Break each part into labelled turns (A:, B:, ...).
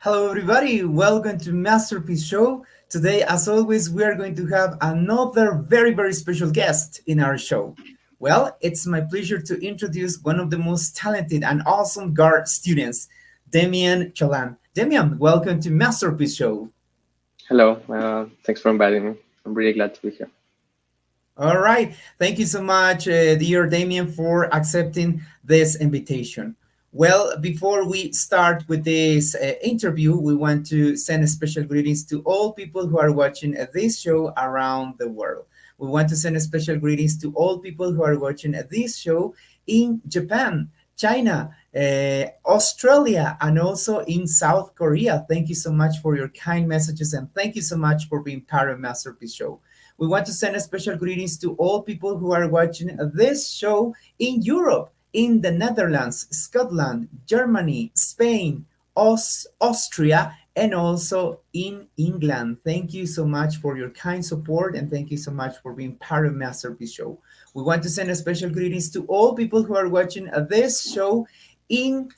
A: Hello, everybody. Welcome to Masterpiece Show. Today, as always, we are going to have another very special guest in our show. Well, it's my pleasure to introduce one of the most talented and awesome GAR students, Damián Chalán. Damián, welcome to Masterpiece Show.
B: Hello, thanks for inviting me. I'm really glad to be here.
A: All right. Thank you so much, dear Damián, for accepting this invitation. Well, before we start with this interview, we want to send special greetings to all people who are watching this show around the world. We want to send special greetings to all people who are watching this show in Japan, China, Australia, and also in South Korea. Thank you so much for your kind messages, and thank you so much for being part of Masterpiece Show. We want to send a special greetings to all people who are watching this show in Europe, in the Netherlands, Scotland, Germany, Spain, Austria, and also in England. Thank you so much for your kind support, and thank you so much for being part of Masterpiece Show. We want to send a special greetings to all people who are watching this show in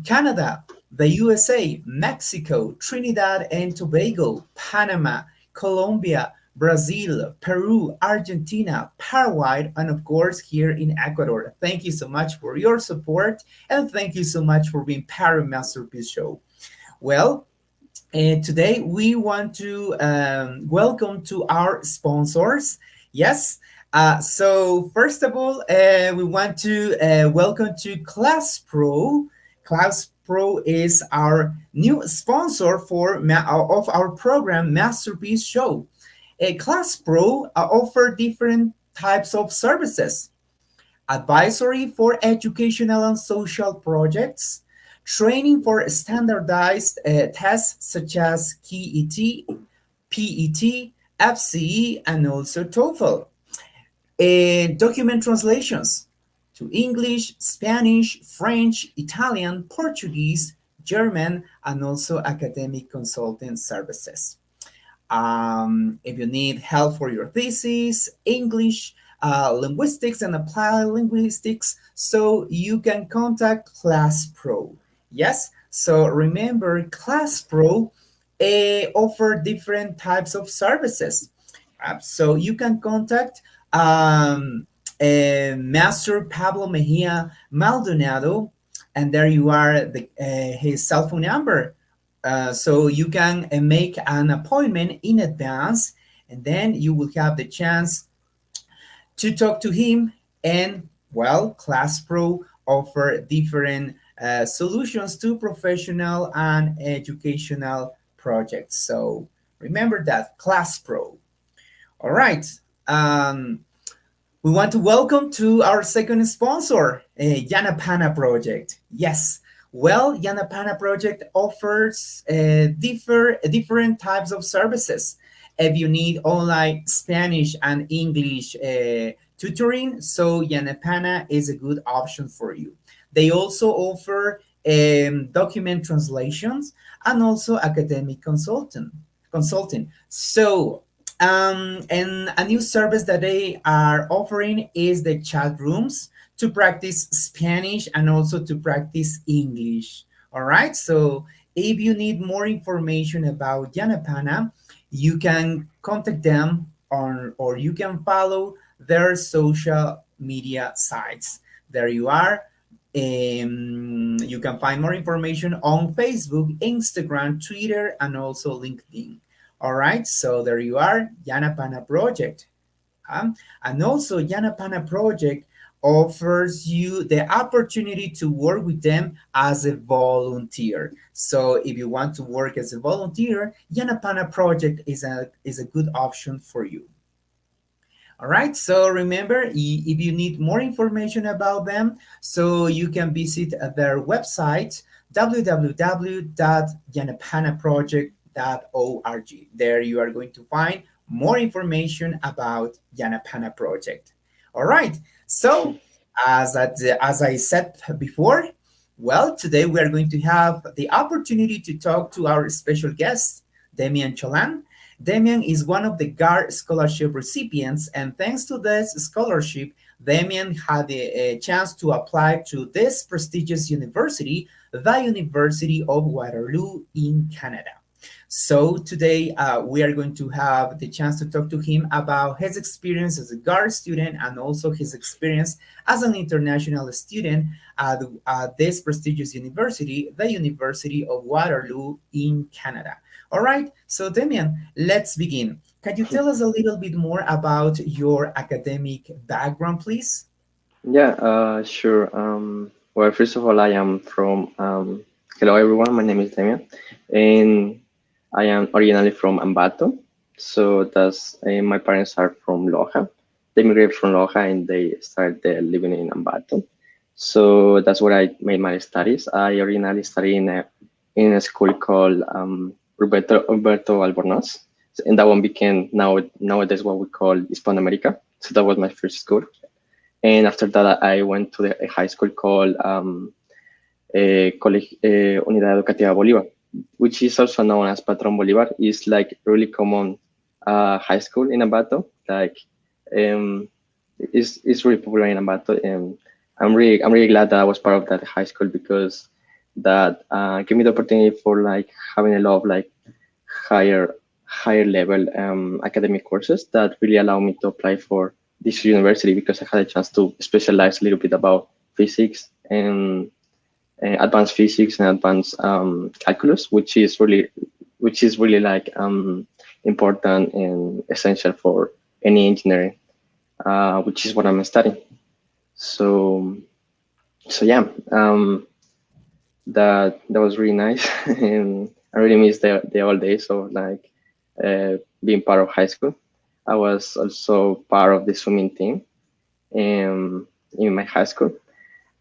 A: Canada, the USA, Mexico, Trinidad and Tobago, Panama, Colombia, Brazil, Peru, Argentina, Paraguay, and of course here in Ecuador. Thank you so much for your support, and thank you so much for being part of Masterpiece Show. Well, today we want to welcome to our sponsors. Yes. So first of all, we want to welcome to Class Pro. Class Pro is our new sponsor of our program Masterpiece Show. Class Pro offer different types of services: advisory for educational and social projects, training for standardized tests such as KET, PET, FCE, and also TOEFL, document translations to English, Spanish, French, Italian, Portuguese, German, and also academic consulting services. If you need help for your thesis, English, linguistics, and applied linguistics, so you can contact Class Pro. Yes, so remember, Class Pro offer different types of services. So you can contact Master Pablo Mejia Maldonado, and there you are, his cell phone number. So you can make an appointment in advance, and then you will have the chance to talk to him. And well, Class Pro offer different solutions to professional and educational projects. So remember that, Class Pro. All right. We want to welcome to our second sponsor, Yanapana Project. Yes. Well, Yanapana Project offers different types of services. If you need online Spanish and English tutoring, so Yanapana is a good option for you. They also offer document translations and also academic consulting. So, and a new service that they are offering is the chat rooms to practice Spanish and also to practice English. All right. So if you need more information about Yanapana, you can contact them on, or you can follow their social media sites. There you are. You can find more information on Facebook, Instagram, Twitter, and also LinkedIn. All right, so there you are, Yanapana Project. And also, Yanapana Project offers you the opportunity to work with them as a volunteer. So if you want to work as a volunteer, Yanapana Project is a good option for you. All right, so remember, if you need more information about them, so you can visit their website, www.yanapanaproject.org. There you are going to find more information about Yanapana Project. All right, so as I said before, well, today we are going to have the opportunity to talk to our special guest, Damián Chalán. Damian is one of the GAR Scholarship recipients, and thanks to this scholarship, Damian had a chance to apply to this prestigious university, the University of Waterloo in Canada. So today we are going to have the chance to talk to him about his experience as a GAR student and also his experience as an international student at this prestigious university, the University of Waterloo in Canada. All right, so Demian, let's begin. Can you tell us a little bit more about your academic background, please?
B: Yeah, sure. Well, first of all, I am from, hello everyone, my name is Damián, and I am originally from Ambato. So my parents are from Loja. They immigrated from Loja and they started living in Ambato. So that's where I made my studies. I originally studied in a school called Roberto Albornoz. And that one became nowadays what we call Hispanoamerica. So that was my first school. And after that, I went to a high school called Unidad Educativa Bolívar, which is also known as Patron Bolívar. It's like really common high school in Ambato. Like, it's really popular in Ambato, and I'm really glad that I was part of that high school because that gave me the opportunity for like having a lot of like higher higher level academic courses that really allow me to apply for this university because I had a chance to specialize a little bit about physics and advanced physics and advanced calculus, which is really like important and essential for any engineering, which is what I'm studying. So so yeah, that was really nice, and I really miss the old days of like being part of high school. I was also part of the swimming team in my high school.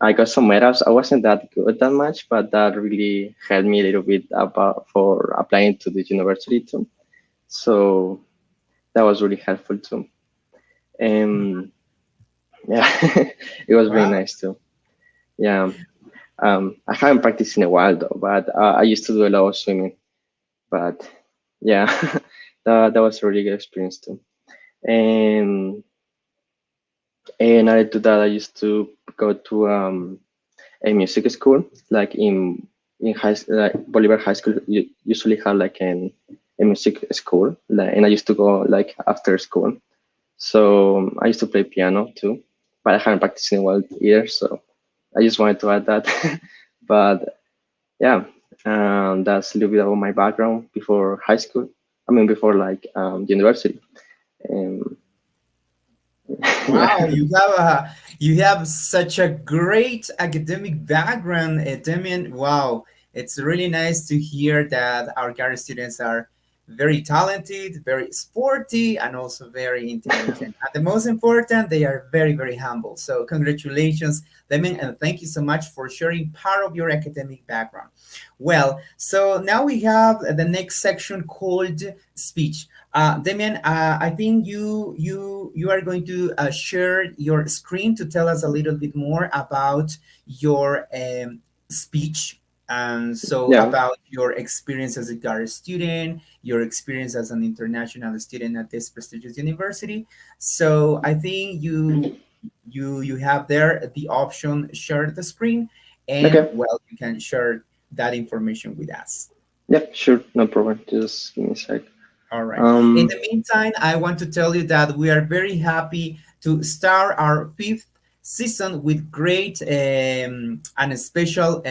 B: I got some medals. I wasn't that good that much, but that really helped me a little bit about for applying to the university too. So that was really helpful too. And yeah, it was really
A: Wow.
B: nice too. Yeah. I haven't practiced in a while though, but I used to do a lot of swimming. But yeah, that was a really good experience too. And and added to that, I used to go to a music school, like in like Bolivar High School. You usually have like a music school, like, and I used to go like after school. So I used to play piano too, but I haven't practiced in a while either. So I just wanted to add that. But yeah, that's a little bit about my background before high school. I mean, before like university. Um,
A: Wow,
B: yeah,
A: you have such a great academic background, Demian. Wow, it's really nice to hear that our GAR students are very talented, very sporty, and also very intelligent. And the most important, they are very, very humble. So congratulations, Demian, and thank you so much for sharing part of your academic background. Well, so now we have the next section called speech. Damian, I think you are going to share your screen to tell us a little bit more about your speech, and so
B: yeah.
A: about your experience as a GAR student, your experience as an international student at this prestigious university. So I think you have there the option share the screen, and
B: Okay.
A: well, you can share that information with us.
B: Yeah, sure, no problem. Just give me a sec.
A: All right. In
B: Um,
A: the meantime, I want to tell you that we are very happy to start our fifth season with great and special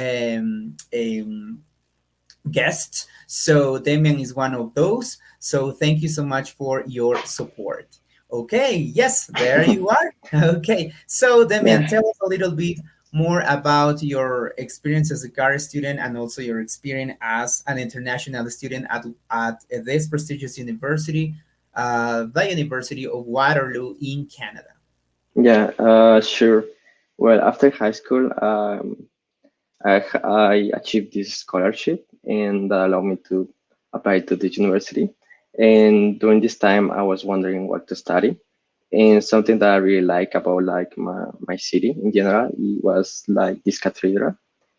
A: guests. So Damian is one of those. So thank you so much for your support. Okay, yes, there you are. Okay, so Damian,
B: yeah,
A: tell us a little bit more about your experience as a GAR student and also your experience as an international student at this prestigious university, the University of Waterloo in Canada.
B: yeah, sure. Well, after high school, I achieved this scholarship and that allowed me to apply to this university. And during this time, I was wondering what to study. And something that I really like about like my city in general, it was like this cathedral.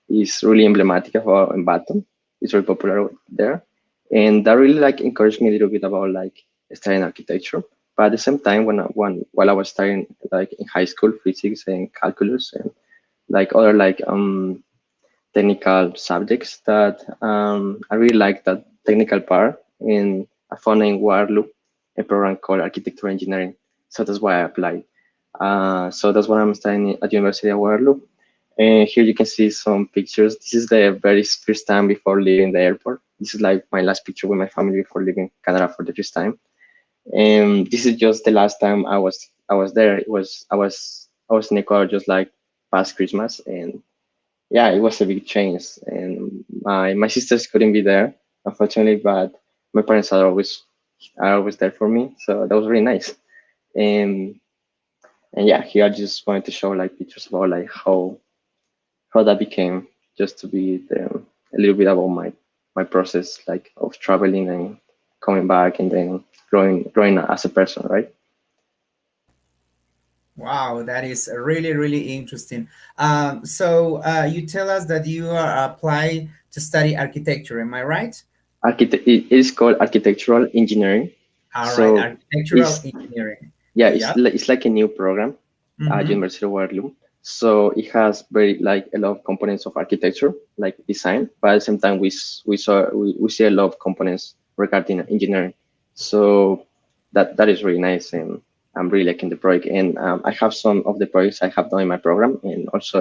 B: It's really emblematic about in Baton. It's very popular there. And that really like encouraged me a little bit about like studying architecture. But at the same time, while I was studying like in high school, physics and calculus and like other like technical subjects that I really like that technical part. And I found in Waterloo a program called architectural engineering. So that's why I applied. So that's what I'm studying at University of Waterloo. And here you can see some pictures. This is the very first time before leaving the airport. This is like my last picture with my family before leaving Canada for the first time. And this is just the last time I was there. I was in Ecuador just like past Christmas, and yeah, it was a big change. And my sisters couldn't be there, unfortunately, but my parents are always there for me. So that was really nice. And and yeah, here I just wanted to show like pictures about like how that became, just to be a little bit about my process like of traveling and coming back and then growing as a person, right?
A: Wow, that is really, really interesting. So you tell us that you are applying to study architecture, am I right?
B: It is called architectural engineering.
A: All right,
B: So
A: architectural
B: it's
A: engineering.
B: yeah,
A: Yeah.
B: it's like a new program at
A: Mm-hmm.
B: University of Waterloo. So it has very like a lot of components of architecture, like design, but at the same time we see a lot of components regarding engineering. So that is really nice, and I'm really liking the project. And I have some of the projects I have done in my program and also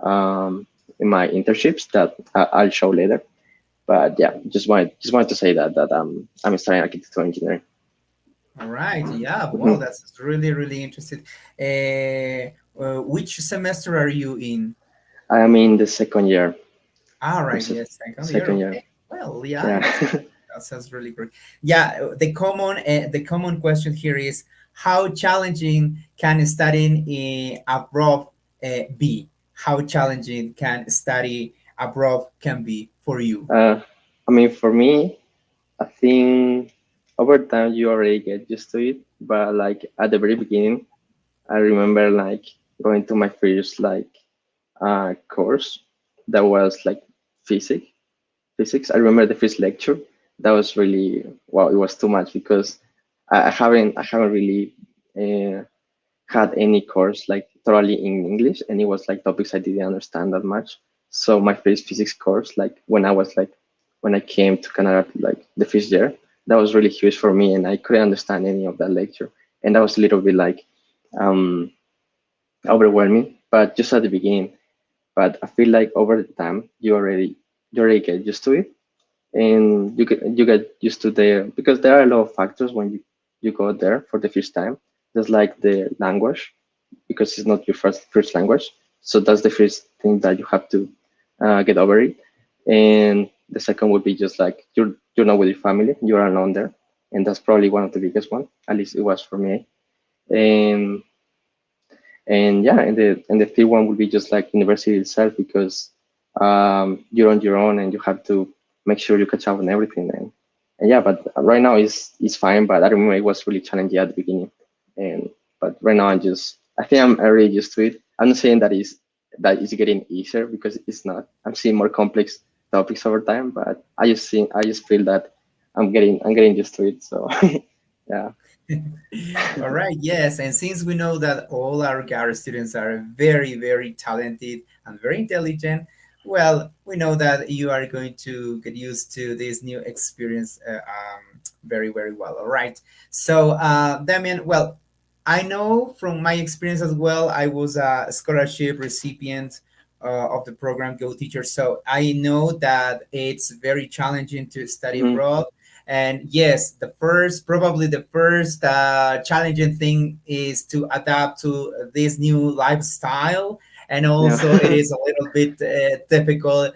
B: um, in my internships that I'll show later. But yeah, just wanted to say that I'm studying architectural engineering.
A: All right. Yeah. Well,
B: Mhm.
A: that's really, really interesting. Which semester are you in?
B: I am in the second year.
A: All
B: I'm
A: right.
B: s-
A: Yes, second year.
B: Second year.
A: Okay. Well, yeah,
B: Yeah.
A: that sounds really great. Yeah. The common question here is how challenging can studying abroad be? How challenging can study abroad can be for you?
B: uh, I mean, for me, I think over time you already get used to it. But like at the very beginning, I remember like going to my first like course that was like physics. Physics. I remember the first lecture. That was really wow. It was too much because I haven't really uh, had any course like thoroughly in English, and it was like topics I didn't understand that much. So my first physics course, like when I came to Canada, like the first year, that was really huge for me, and I couldn't understand any of that lecture, and that was a little bit like um, overwhelming, but just at the beginning. But I feel like over the time, you already get used to it, and you get used to the because there are a lot of factors when you go there for the first time. Just like the language, because it's not your first language. So that's the first thing that you have to get over it. And the second would be just like you're not with your family, you're alone there, and that's probably one of the biggest one. At least it was for me. And and yeah, and the third one would be just like university itself because you're on your own and you have to make sure you catch up on everything. And yeah, but right now it's fine. But I remember it was really challenging at the beginning, and but right now I think I'm already used to it. I'm not saying that it's getting easier because it's not. I'm seeing more complex topics over time, but I just feel that I'm getting used to it. So yeah.
A: All right, yes. And since we know that all our GAR students are very, very talented and very intelligent, well, we know that you are going to get used to this new experience very, very well. All right. So, Damian, well, I know from my experience as well, I was a scholarship recipient of the program Go Teacher. So I know that it's very challenging to study
B: Hmm.
A: abroad. And yes, probably the first challenging thing is to adapt to this new lifestyle. And
B: Yeah.
A: also, it is a little bit difficult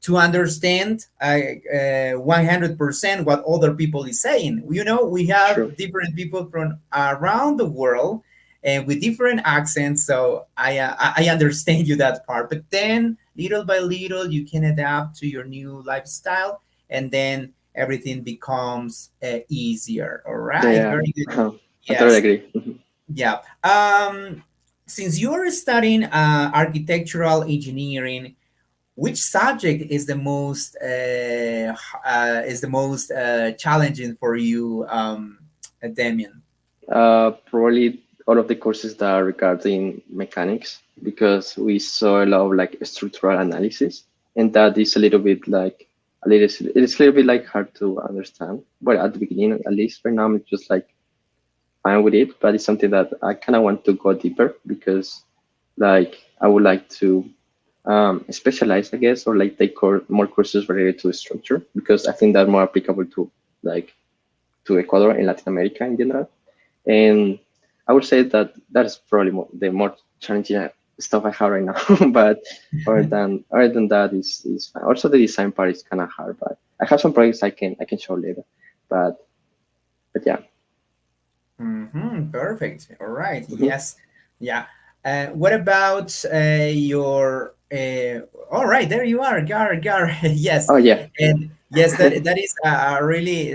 A: to understand 100% what other people is saying. You know, we
B: True.
A: have different people from around the world and with different accents. So I understand you that part. But then little by little, you can adapt to your new lifestyle, and then everything becomes easier. All
B: Yeah,
A: right,
B: yeah.
A: very good.
B: I totally
A: Yes,
B: agree. Mhm.
A: yeah. Since you're studying architectural engineering, which subject is the most challenging for you, Damien?
B: Probably all of the courses that are regarding mechanics, because we saw a lot of like structural analysis, and that is a little bit like it's a little bit like hard to understand. Well, at the beginning, at least right now, I'm just like fine with it, but it's something that I kind of want to go deeper, because like I would like to specialize, I guess, or like take more courses related to structure, because I think that's more applicable to like to Ecuador and Latin America in general. And I would say that that is probably the more challenging stuff I have right now. But other than that is fine. Also the design part is kind of hard, but I have some projects I can show later. But yeah.
A: Perfect. All right.
B: Hmm.
A: Yes. Yeah. What about your? All right, there you are, Gar. Gar. Yes,
B: Oh yeah.
A: and yes, that is really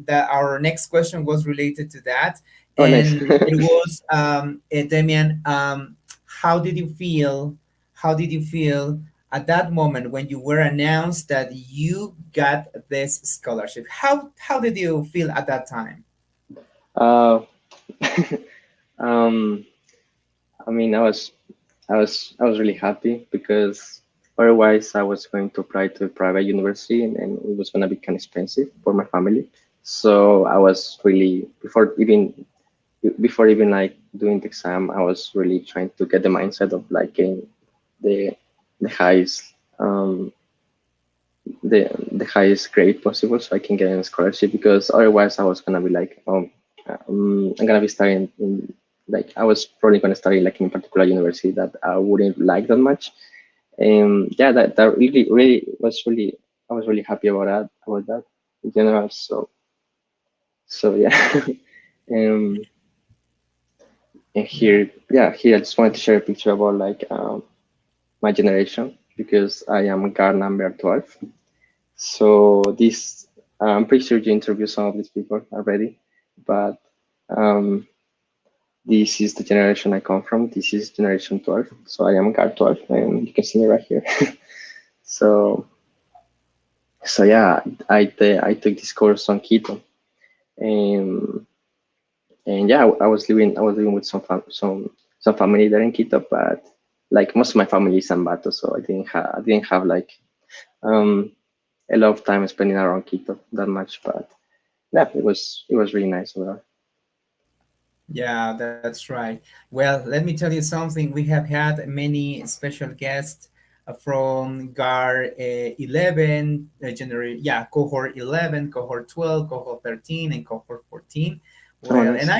A: that our next question was related to that,
B: Oh nice.
A: and it was Damian. How did you feel? How did you feel at that moment when you were announced that you got this scholarship? How did you feel at that time?
B: uh, um, I mean, I was really happy, because otherwise I was going to apply to a private university, and it was gonna be kind of expensive for my family. So I was really before even like doing the exam, I was really trying to get the mindset of like getting the the highest um the highest grade possible, so I can get a scholarship, because otherwise I was gonna be like, I'm gonna be studying in, like I was probably gonna study like in a particular university that I wouldn't like that much. And yeah, that really was really, I was really happy about that in general. So yeah. um and
A: Yeah.
B: here I just wanted to share a picture about like my generation, because I am GAR number 12. So this, I'm pretty sure you interviewed some of these people already, but um, this is the generation I come from. This is generation 12. So I am GAR 12, and you can see me right here. So yeah, I took this course on Quito, and yeah, I was living with some family there in Quito, but like most of my family is Ambato, so I didn't have like um a lot of time spending around Quito that much, but yeah, it was really nice overall.
A: Yeah, that's right. Well, let me tell you something. We have had many special guests from GAR 11, cohort 11, cohort 12, cohort 13, and cohort 14.
B: Oh,
A: Well,
B: nice.
A: and I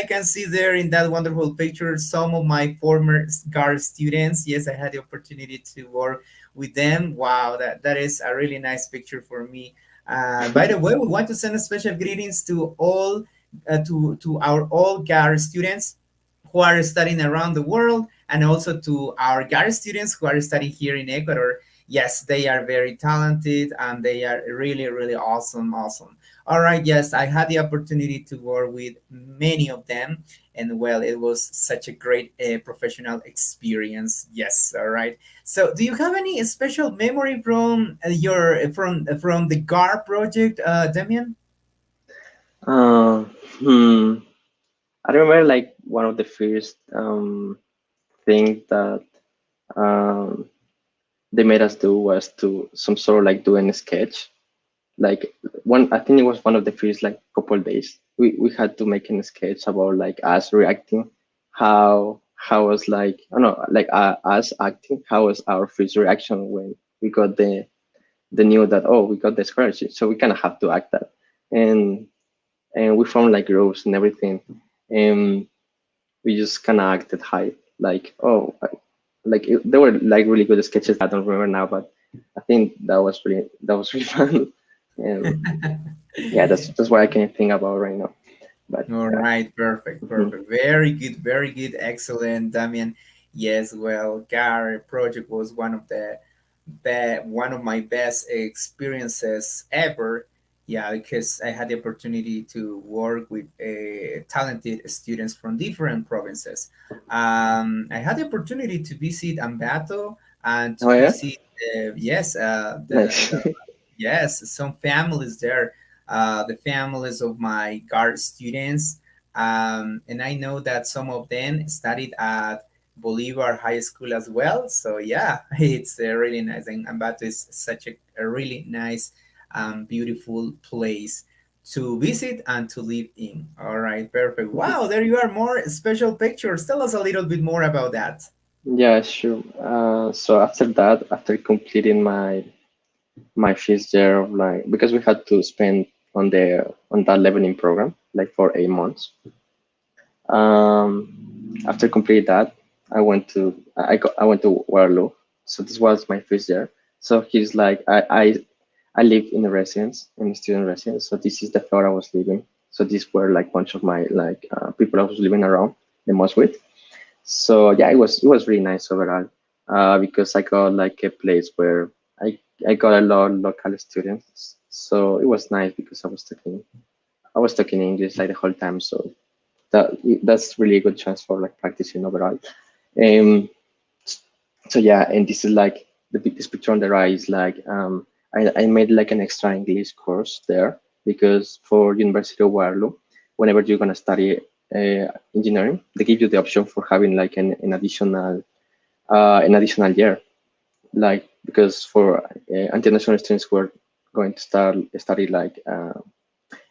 A: can see there in that wonderful picture some of my former GAR students. Yes, I had the opportunity to work with them. Wow, that is a really nice picture for me. By the way, we want to send a special greetings to all to our all GAR students who are studying around the world, and also to our GAR students who are studying here in Ecuador. Yes, they are very talented and they are really, really awesome. Awesome. All right. Yes, I had the opportunity to work with many of them, and well, it was such a great professional experience. Yes. All right. So, do you have any special memory from from the GAR project, Damian?
B: Uh, hmm. I remember like one of the first thing that um, they made us do was to some sort of like doing a sketch. like one, I think it was one of the first like couple days. We had to make a sketch about like us reacting, how was like, I don't know, like us acting, how was our first reaction when we got the news that, oh, we got the scholarship. So we kind of have to act that, and we found like groups and everything, and we just kind of acted high, like, oh, like they were like really good sketches. I don't remember now, but I think that was really fun. And yeah, that's what I can think about right now. But
A: All
B: yeah.
A: right, perfect,
B: Mhm.
A: perfect. Very good, excellent, Damian. Yes, well, GAR project was one of my best experiences ever. Yeah, because I had the opportunity to work with talented students from different provinces. I had the opportunity to visit Ambato and
B: Oh
A: to
B: yeah,
A: visit, yes,
B: nice.
A: yes, some families there, the families of my GAR students. And I know that some of them studied at Bolivar High School as well. So yeah, it's really nice. And Ambato is such a really nice, beautiful place to visit and to live in. All right, perfect. Wow, there you are. More special pictures. Tell us a little bit more about that.
B: Yeah, sure. So after that, after completing my first year of like, because we had to spend on that leveling program like for 8 months. After complete that, I went to Waterloo. So this was my first year. So he's like I live in a residence, in a student residence. So this is the floor I was living. So these were like bunch of my like people I was living around the most with. So yeah, it was really nice overall, because I got like a place where I got a lot of local students. So it was nice because I was talking English like the whole time. So that that's really a good chance for like practicing overall. Um, so yeah, and this is like this picture on the right is like I made like an extra English course there because for University of Waterloo, whenever you're gonna study engineering, they give you the option for having like an additional year, like because for international students who are going to study like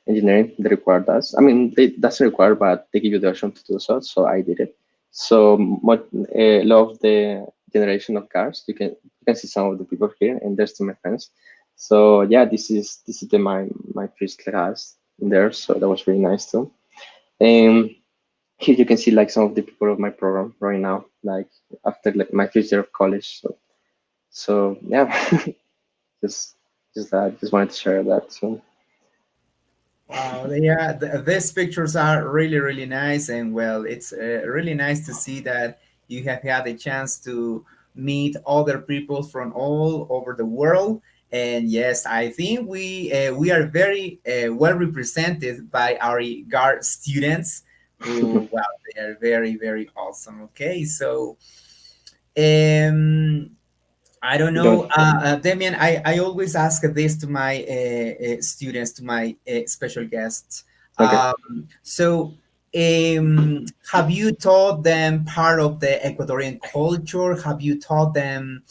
B: engineering, they required us. I mean, that's required, but they give you the option to do so. So I did it. So much, a lot of the generation of cars, you can see some of the people here, and there's some of my friends. So yeah, this is my first class in there. So that was really nice too. And here you can see like some of the people of my program right now, like after like my first year of college. So yeah, just just that. Just wanted to share that. So
A: Wow, yeah, these pictures are really, really nice. And well, it's really nice to see that you have had a chance to meet other people from all over the world. And yes, I think we are very well represented by our GAR students who, wow, they are very, very awesome. Okay, so um, I don't
B: don't.
A: know, Damian. I always ask this to my students, to my special guests.
B: Okay.
A: Have you taught them part of the Ecuadorian culture? Have you taught them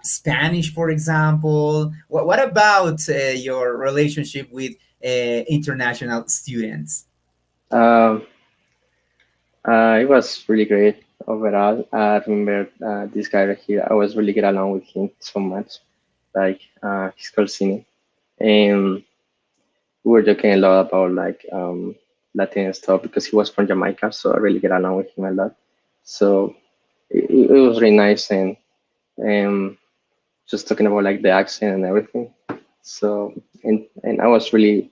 A: Spanish, for example? What about your relationship with international students?
B: Um, it was really great overall. I remember this guy right here. I was really get along with him so much. Like he's called Cine, and we were joking a lot about like Latin stuff because he was from Jamaica, so I really get along with him a lot. So it was really nice, and just talking about like the accent and everything. So and I was really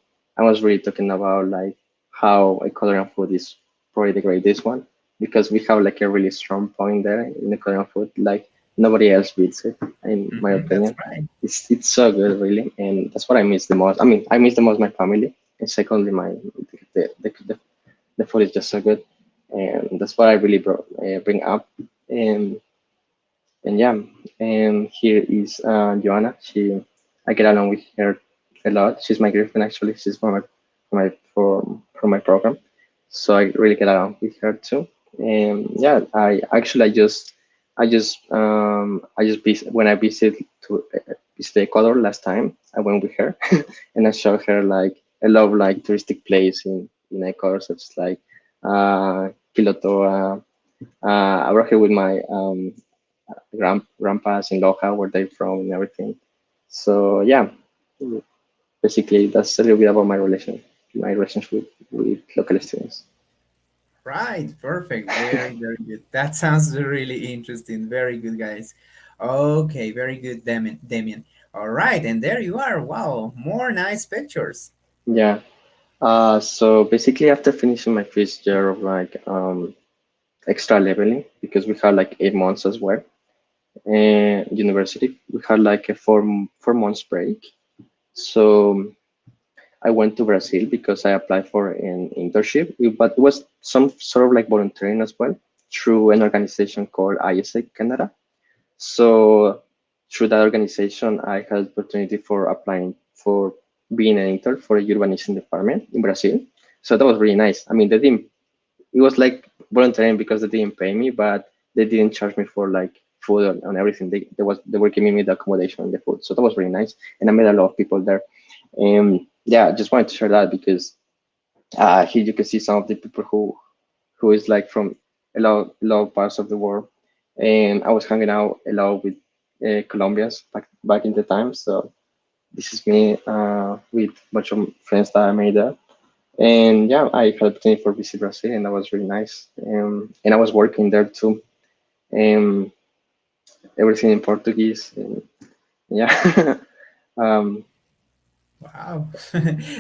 B: talking about like how Ecuadorian food is probably the greatest one because we have like a really strong point there in Ecuadorian food. Like nobody else beats it, in my
A: Mhm, that's
B: opinion.
A: right.
B: It's so good, really, and that's what I miss the most. I mean, I miss the most my family, and secondly, the food is just so good, and that's what I really bring up. And and yeah, and here is Joanna. I get along with her a lot. She's my girlfriend actually. She's from my program, so I really get along with her too. And yeah, I just when I visit to visit Ecuador last time. I went with her, and I showed her like a lot of like touristic place in Ecuador, such as like Quilotoa. I brought her with my grandpas in Loja, where they're from, and everything. So yeah, basically that's a little bit about my relationship with local students.
A: Right, perfect. Very, very good. That sounds really interesting. Very good, guys. Okay, very good, Damien. All right, and there you are. Wow, more nice pictures.
B: Yeah. So basically, after finishing my first year of like extra leveling, because we had like 8 months as well, and university, we had like a 4 months break. So I went to Brazil because I applied for an internship, but it was some sort of like volunteering as well through an organization called ISA Canada. So through that organization, I had opportunity for applying for being an intern for a urbanization department in Brazil. So that was really nice. I mean, they didn't. It was like volunteering because they didn't pay me, but they didn't charge me for like food and everything. They were giving me the accommodation and the food. So that was really nice, and I met a lot of people there. Yeah, I just wanted to share that because here you can see some of the people who is like from a lot of parts of the world, and I was hanging out a lot with Colombians back in the time. So this is me with a bunch of friends that I made there, and yeah, I had opportunity for visit Brazil, and that was really nice. And I was working there too, and everything in Portuguese. And yeah, um,
A: Wow,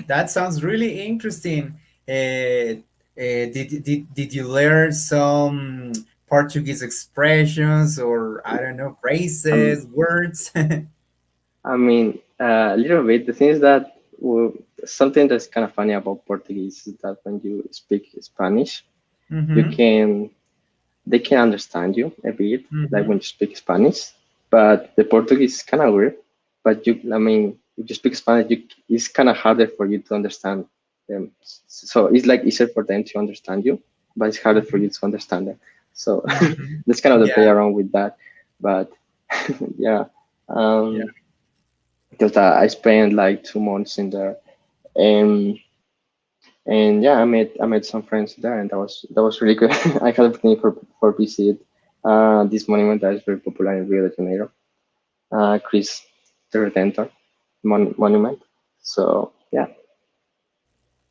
A: that sounds really interesting. Did you learn some Portuguese expressions or I don't know
B: um,
A: phrases, words?
B: I mean, a little bit. The thing is that something that's kind of funny about Portuguese is that when you speak Spanish, you
A: Mm-hmm.
B: can they can understand you a bit, like
A: Mm-hmm.
B: when you speak Spanish. But the Portuguese is kind of weird. But I mean, if you speak Spanish, it's kind of harder for you to understand them. So it's like easier for them to understand you, but it's harder for
A: Mm-hmm.
B: you to understand them. So
A: Mm-hmm.
B: that's kind of the play
A: Yeah.
B: around with that. But yeah.
A: Yeah.
B: Because I spent like 2 months in there, and yeah, I met some friends there, and that was really good. I had a opportunity for visit this monument that is very popular in Rio de Janeiro, Chris the Redentor monument. So yeah,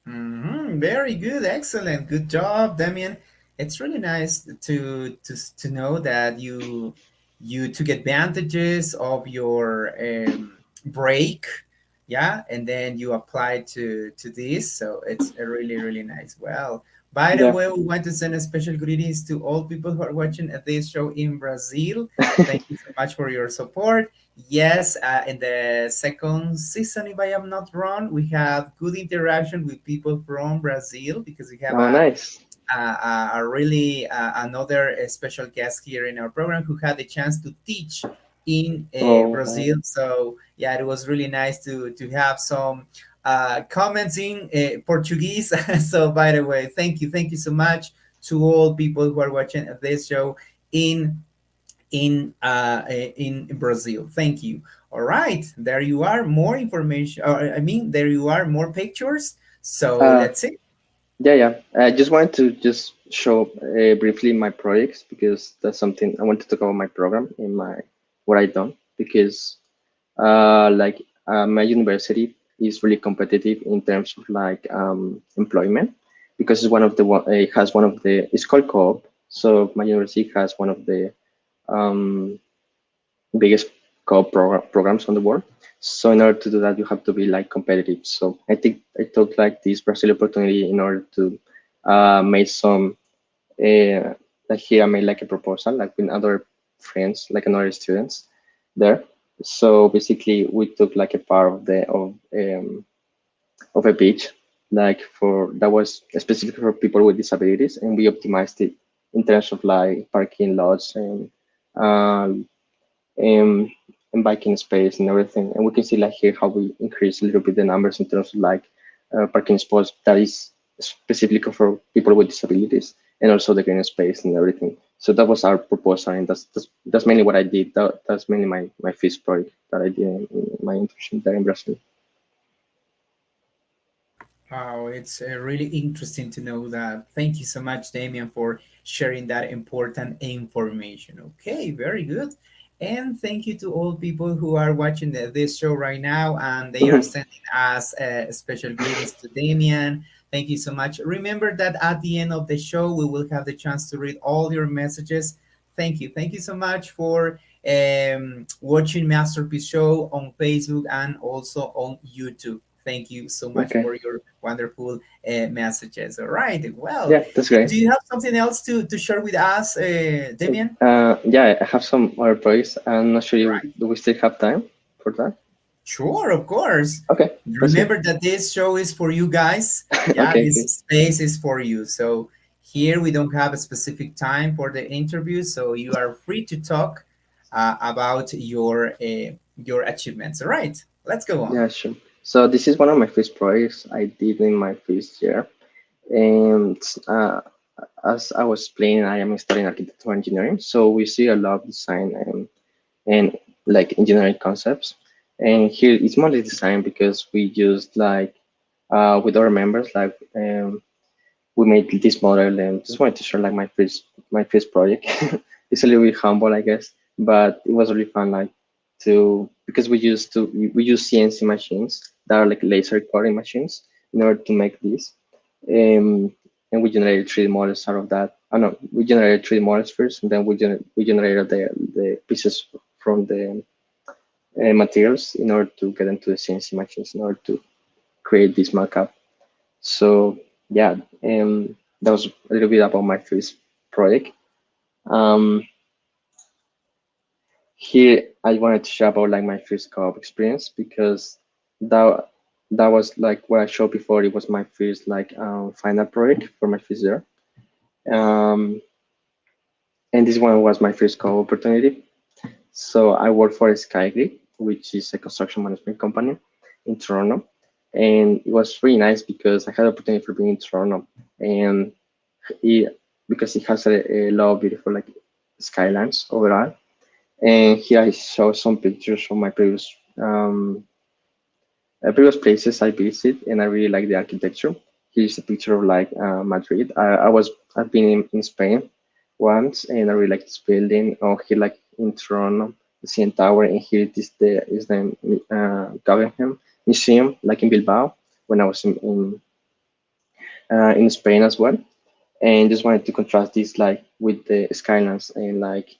A: Very good, excellent, good job, Damien. It's really nice to know that you took advantages of your break, yeah, and then you applied to this. So it's a really nice. Well, by the
B: yeah.
A: way, we want to send a special greetings to all people who are watching at this show in Brazil. Thank you so much for your support. Yes, in the second season, if I am not wrong, we have good interaction with people from Brazil because we have
B: Oh, nice.
A: a really another special guest here in our program who had the chance to teach in
B: Oh,
A: Brazil. So yeah, it was really nice to have some comments in Portuguese. So by the way, thank you so much to all people who are watching this show in in Brazil. Thank you. All right, there you are. More information. Or, I mean, there you are. More pictures. So
B: uh,
A: let's see.
B: yeah, yeah. I just wanted to just show briefly my projects because that's something I want to talk about my program in my what I done because like my university is really competitive in terms of like employment because it's one of the it has one of the it's called co-op. So my university has one of the um, biggest co-op programs on the world. So in order to do that, you have to be like competitive. So I think I took like this Brazil opportunity in order to make some like here I made like a proposal like with other friends, like another students there. So basically, we took like a part of a beach, like for that was specific for people with disabilities, and we optimized it in terms of like parking lots um, and, and biking space and everything. And we can see like here how we increase a little bit the numbers in terms of like parking spots that is specifically for people with disabilities and also the green space and everything. So that was our proposal, and that's mainly what I did. That's mainly my first project that I did in my internship there in Brazil.
A: Wow, it's really interesting to know that. Thank you so much, Damian, for sharing that important information. Okay, very good. And thank you to all people who are watching this show right now, and they are
B: Mhm.
A: sending us special greetings to Damian. Thank you so much. Remember that at the end of the show, we will have the chance to read all your messages. Thank you. Thank you so much for watching Masterpiece Show on Facebook and also on YouTube. Thank you so much
B: Okay.
A: for your wonderful messages. All right. Well,
B: Yeah, that's great.
A: do you have something else to share with us, Damien?
B: Yeah, I have some other projects. I'm not sure if
A: Right.
B: do we still have time for that.
A: Sure, of course.
B: Okay, that's good.
A: Remember that this show is for you guys. Yeah,
B: Okay,
A: this
B: okay.
A: space is for you. So here we don't have a specific time for the interview, so you are free to talk about your achievements. All right. Let's go on.
B: Yeah, sure. So this is one of my first projects I did in my first year, and as I was explaining, I am studying architectural engineering, so we see a lot of design and like engineering concepts. And here it's mostly design because we used like with our members like we made this model and just wanted to share like my first project. It's a little bit humble, I guess, but it was really fun. Like to because we use CNC machines that are like laser cutting machines in order to make this, and we generated 3D models out of that. I know we generated 3D models first, and then we generated the pieces from the materials in order to get into the CNC machines in order to create this mockup. So yeah, that was a little bit about my first project. Um, Here I wanted to share about like my first co-op experience because that that was like what I showed before. It was my first like final project for my first year. Um, and this one was my first co-op opportunity. So I worked for Skygrid, which is a construction management company in Toronto, and it was really nice because I had the opportunity for being in Toronto, and it, because it has a lot of beautiful like skylines overall. And here I show some pictures from my previous places I visited, and I really like the architecture. Here's a picture of like Madrid. I've been in Spain once, and I really like this building. Oh, here like in Toronto, the CN Tower, and here it is the Guggenheim Museum, like in Bilbao, when I was in Spain as well. And just wanted to contrast this like with the skylines and like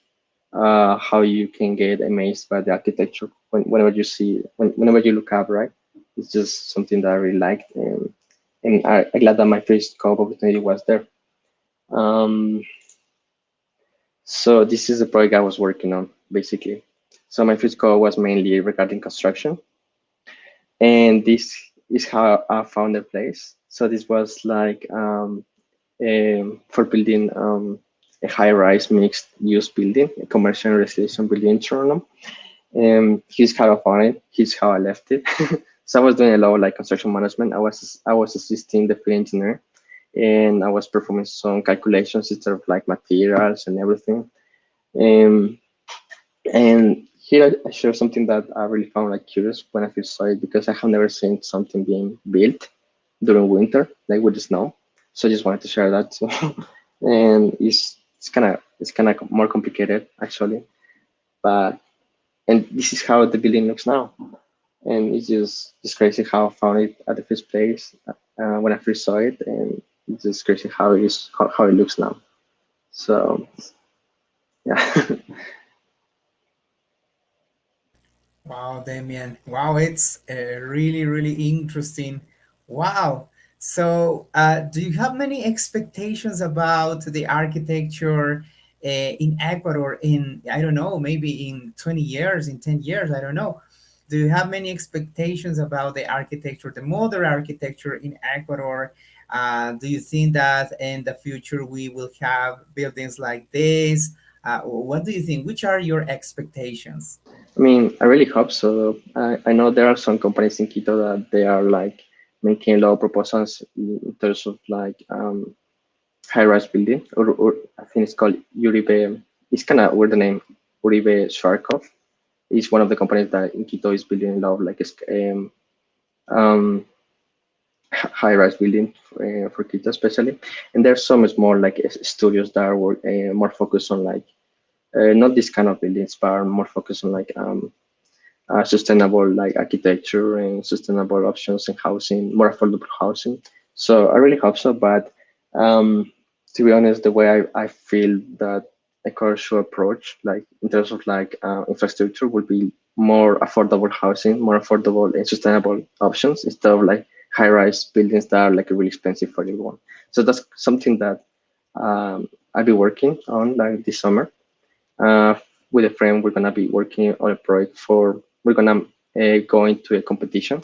B: how you can get amazed by the architecture whenever you see whenever you look up, right? It's just something that I really liked, and I'm glad that my first co-op opportunity was there. Um, so this is the project I was working on basically. So my first co-op was mainly regarding construction, and this is how I found the place. So this was like for building a high-rise mixed-use building, a commercial and residential building in Toronto. He's how I found it. He's how I left it. So I was doing a lot of like construction management. I was assisting the field engineer, and I was performing some calculations instead of like materials and everything. Um, and here I share something that I really found like curious when I first saw it because I have never seen something being built during winter, like with the snow. So I just wanted to share that too. And it's kind of more complicated actually, but and this is how the building looks now. And it's just crazy how I found it at the first place when I first saw it, and it's just crazy how it looks now. So yeah.
A: Wow, Damien. Wow, it's really, really interesting. Wow. So, do you have many expectations about the architecture in Ecuador in, I don't know, maybe in 20 years, in 10 years? I don't know. Do you have many expectations about the architecture, the modern architecture in Ecuador? Do you think that in the future we will have buildings like this? What do you think? Which are your expectations?
B: I mean, I really hope so. I know there are some companies in Quito that they are like making a lot of proposals in terms of like high-rise building, or I think it's called Uribe. It's kind of weird the name, Uribe Sharkov. Is one of the companies that in Quito is building a lot of like um, high-rise building for Quito especially. And there's some small like studios that are more focused on like not this kind of buildings, but are more focused on like sustainable like architecture and sustainable options in housing, more affordable housing. So I really hope so. But to be honest, the way I feel that a core should approach, like in terms of like infrastructure, would be more affordable housing, more affordable and sustainable options instead of like high-rise buildings that are like really expensive for everyone. So that's something that I'll be working on like this summer uh, with a friend. We're gonna be working on a project for. We're gonna go into a competition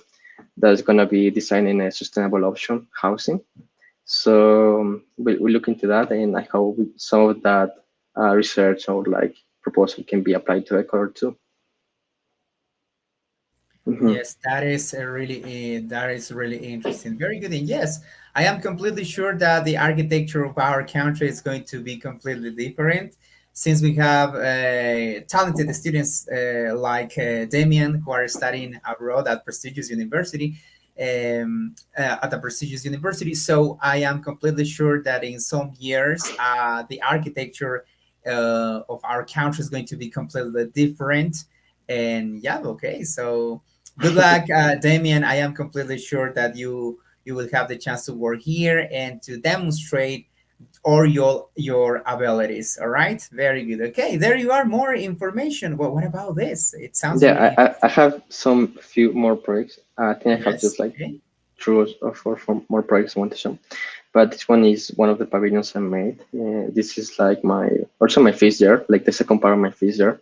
B: that's gonna be designing a sustainable option housing. So we look into that, and I hope some of that research or like proposal can be applied to Ecuador too. Hmm.
A: Yes, that is really interesting. Very good. And yes, I am completely sure that the architecture of our country is going to be completely different since we have talented students like Damian who are studying abroad at prestigious university. At a prestigious university, so I am completely sure that in some years, the architecture of our country is going to be completely different. And yeah, okay, so good luck, Damien. I am completely sure that you will have the chance to work here and to demonstrate all your abilities. All right, very good. Okay, there you are. More information. Well, what about this? It sounds
B: Yeah,
A: really
B: I
A: interesting.
B: have some few more projects. I think I have
A: Yes.
B: just like
A: Okay.
B: two or four more projects I want to show. But this one is one of the pavilions I made. This is like my also my first year, like the second part of my first year.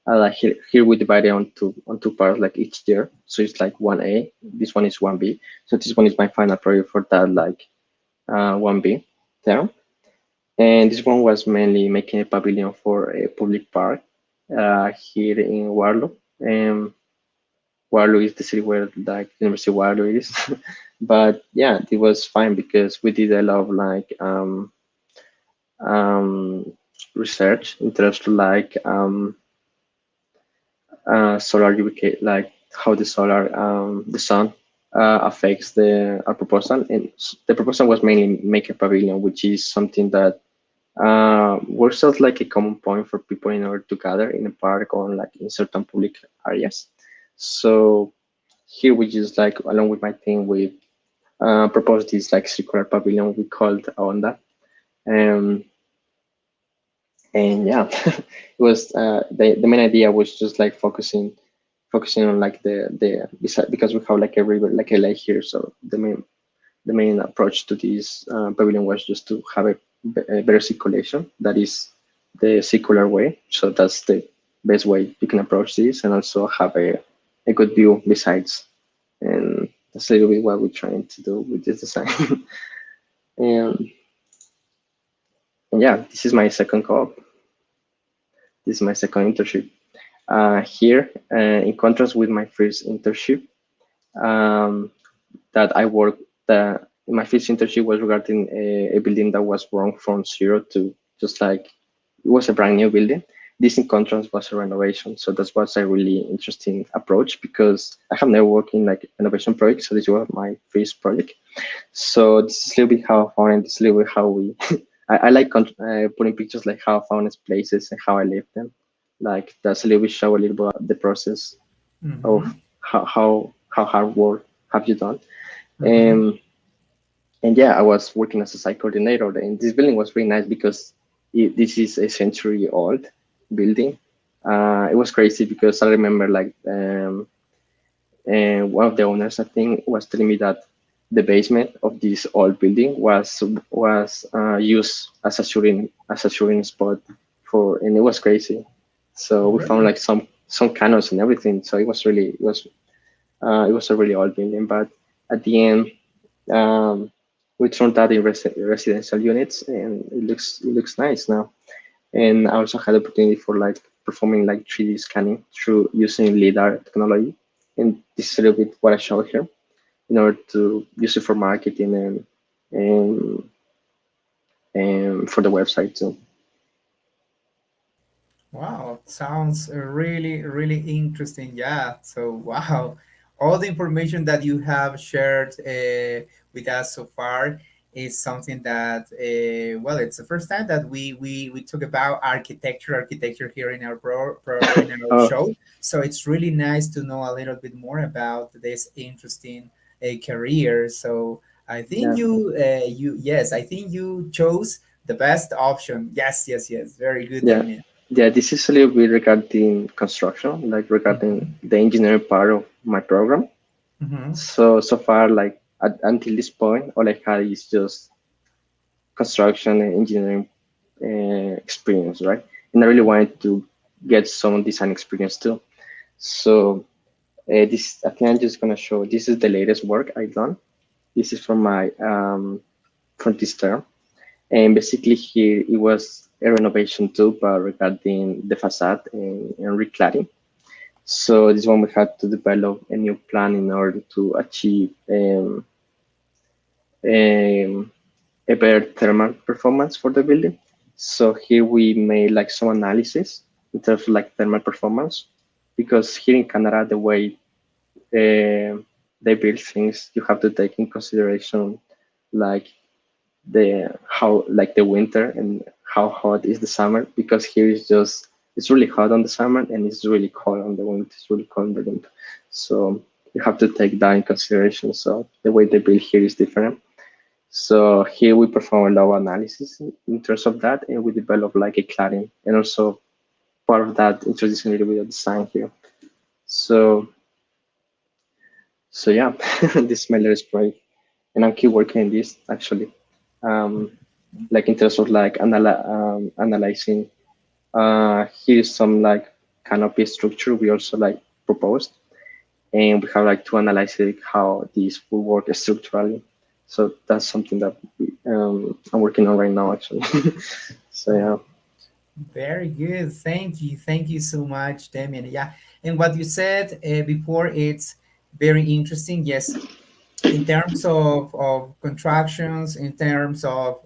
B: Like here we divide it on two parts like each year. So it's like 1A. This one is 1B. So this one is my final project for that like 1B term. And this one was mainly making a pavilion for a public park here in Waterloo. Waterloo is the city where like University of Waterloo is. But yeah, it was fine because we did a lot of like um, research in terms of like solar like how the sun affects the our proposal. And the proposal was mainly make a pavilion, which is something that works as like a common point for people in order to gather in a park or like in certain public areas. So here we just like along with my team we proposed this like circular pavilion we called Onda. Um, and yeah, it was the main idea was just like focusing on like the because we have like a river like a lake here. So the main approach to this pavilion was just to have a better circulation. That is the circular way. So that's the best way you can approach this, and also have a good view besides. And that's a little bit what we're trying to do with this design. and, and yeah, this is my second co-op. This is my second internship. Here, in contrast with my first internship, um, that I worked, my first internship was regarding a building that was wrong from zero to just like it was a brand new building. This, in contrast, was a renovation. So that was a really interesting approach because I have never worked in like renovation project. So this was my first project. So this is a little bit how I found it. This is a little bit how we. I like putting pictures like how I found these places and how I lived them. Like that's a little bit show a little bit about the process of
A: Mm-hmm.
B: how hard work have you done.
A: Mm-hmm.
B: Um, and yeah, I was working as a site coordinator, and this building was really nice because this is a century old building. It was crazy because I remember like and one of the owners I think was telling me that the basement of this old building was used as a shooting spot for, and it was crazy. So we found
A: Really?
B: like some cannons and everything. So it was a really old building, but at the end we turned that in residential units, and it looks nice now. And I also had the opportunity for like performing like 3D scanning through using lidar technology, and this is a little bit what I show here in order to use it for marketing and for the website too.
A: Wow, sounds really, really interesting. Yeah. So, wow, all the information that you have shared with us so far is something that, well, it's the first time that we talk about architecture here in our in our
B: Oh,
A: show. So it's really nice to know a little bit more about this interesting career. So I think
B: yeah,
A: yes, I think you chose the best option. Yes, yes, yes. Very good,
B: yeah,
A: Damien.
B: yeah. This is a little bit regarding construction, like regarding
A: Mhm,
B: the engineering part of my program.
A: mhm.
B: So far, like until this point, all I had is just construction and engineering experience, right? And I really wanted to get some design experience too. So this, I think I'm just gonna show. This is the latest work I've done. This is from my from this term, and basically here it was a renovation too, but regarding the facade and recladding. So this one we had to develop a new plan in order to achieve um, a better thermal performance for the building. So here we made like some analysis in terms of like thermal performance, because here in Canada, the way they build things, you have to take in consideration like the how like the winter and how hot is the summer, because here is just it's really hot on the summer and it's really cold on the winter. It's really cold in the winter, so you have to take that in consideration. So the way they build here is different. So here we perform a lot of analysis in terms of that, and we develop like a cladding, and also part of that introducing a little bit of design here. So yeah, this is my latest project, and I'm keep working on this actually. Um, like in terms of like analyzing. Here's some like canopy structure we also like proposed, and we have like to analyze it, how these will work structurally. So that's something that I'm working on right now actually. So
A: Oh,
B: yeah.
A: very good. Thank you. Thank you so much, Damien. Yeah. And what you said before, it's very interesting. Yes, in terms of constructions, in terms of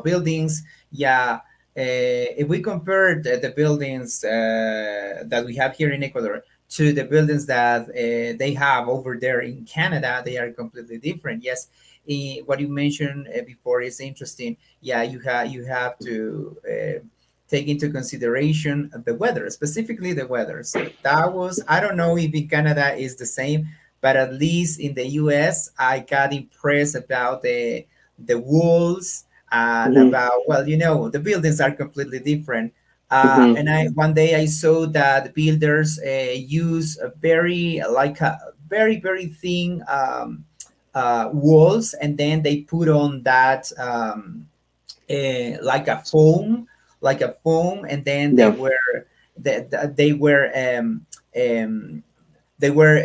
A: buildings, yeah, if we compare the buildings that we have here in Ecuador to the buildings that they have over there in Canada, they are completely different. Yes, what you mentioned before is interesting. Yeah, you have to take into consideration the weather, specifically the weather. So that was, I don't know if in Canada is the same, but at least in the US, I got impressed about the walls and
B: Hmm.
A: about, well, the buildings are completely different.
B: Hmm.
A: And I one day I saw that builders use a very like a very very thin walls, and then they put on that like a foam, and then they
B: Yeah.
A: were they were they were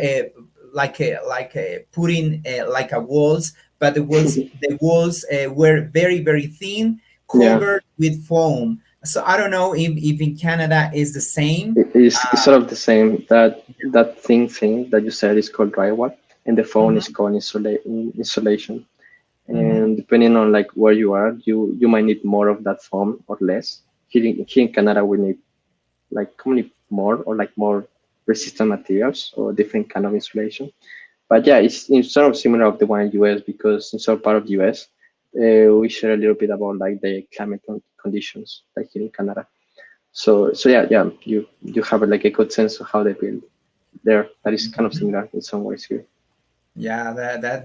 A: putting like a walls, but the walls were very very thin,
B: Yeah.
A: covered with foam. So I don't know if in Canada is the same.
B: It's sort of the same. That thing that you said is called drywall, and the phone is
A: Mhm,
B: called insulation.
A: mhm,
B: And depending on like where you are, you might need more of that foam or less. Here in Canada, we need like commonly more or like more resistant materials or different kind of insulation. But yeah, it's sort of similar of the one in US, because in some part of the US, we share a little bit about like the climate conditions like here in Canada. So yeah, you have like a good sense of how they build there. That is kind of
A: mhm.
B: similar in some ways here.
A: Yeah,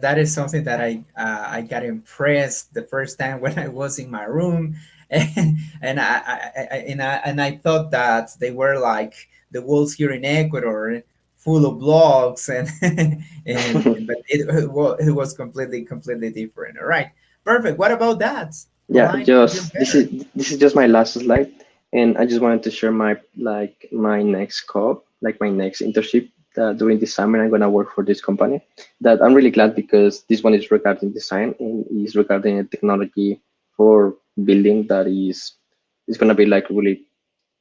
A: that is something that I got impressed the first time when I was in my room, and I thought that they were like the walls here in Ecuador, full of blocks, and but it was completely different. All right, perfect. What about that?
B: Yeah,
A: Align even
B: just
A: better.
B: this is just my last slide, and I just wanted to share my like my next scope, like my next internship. During this summer, I'm gonna work for this company. That I'm really glad, because this one is regarding design and is regarding a technology for building that is gonna be like really,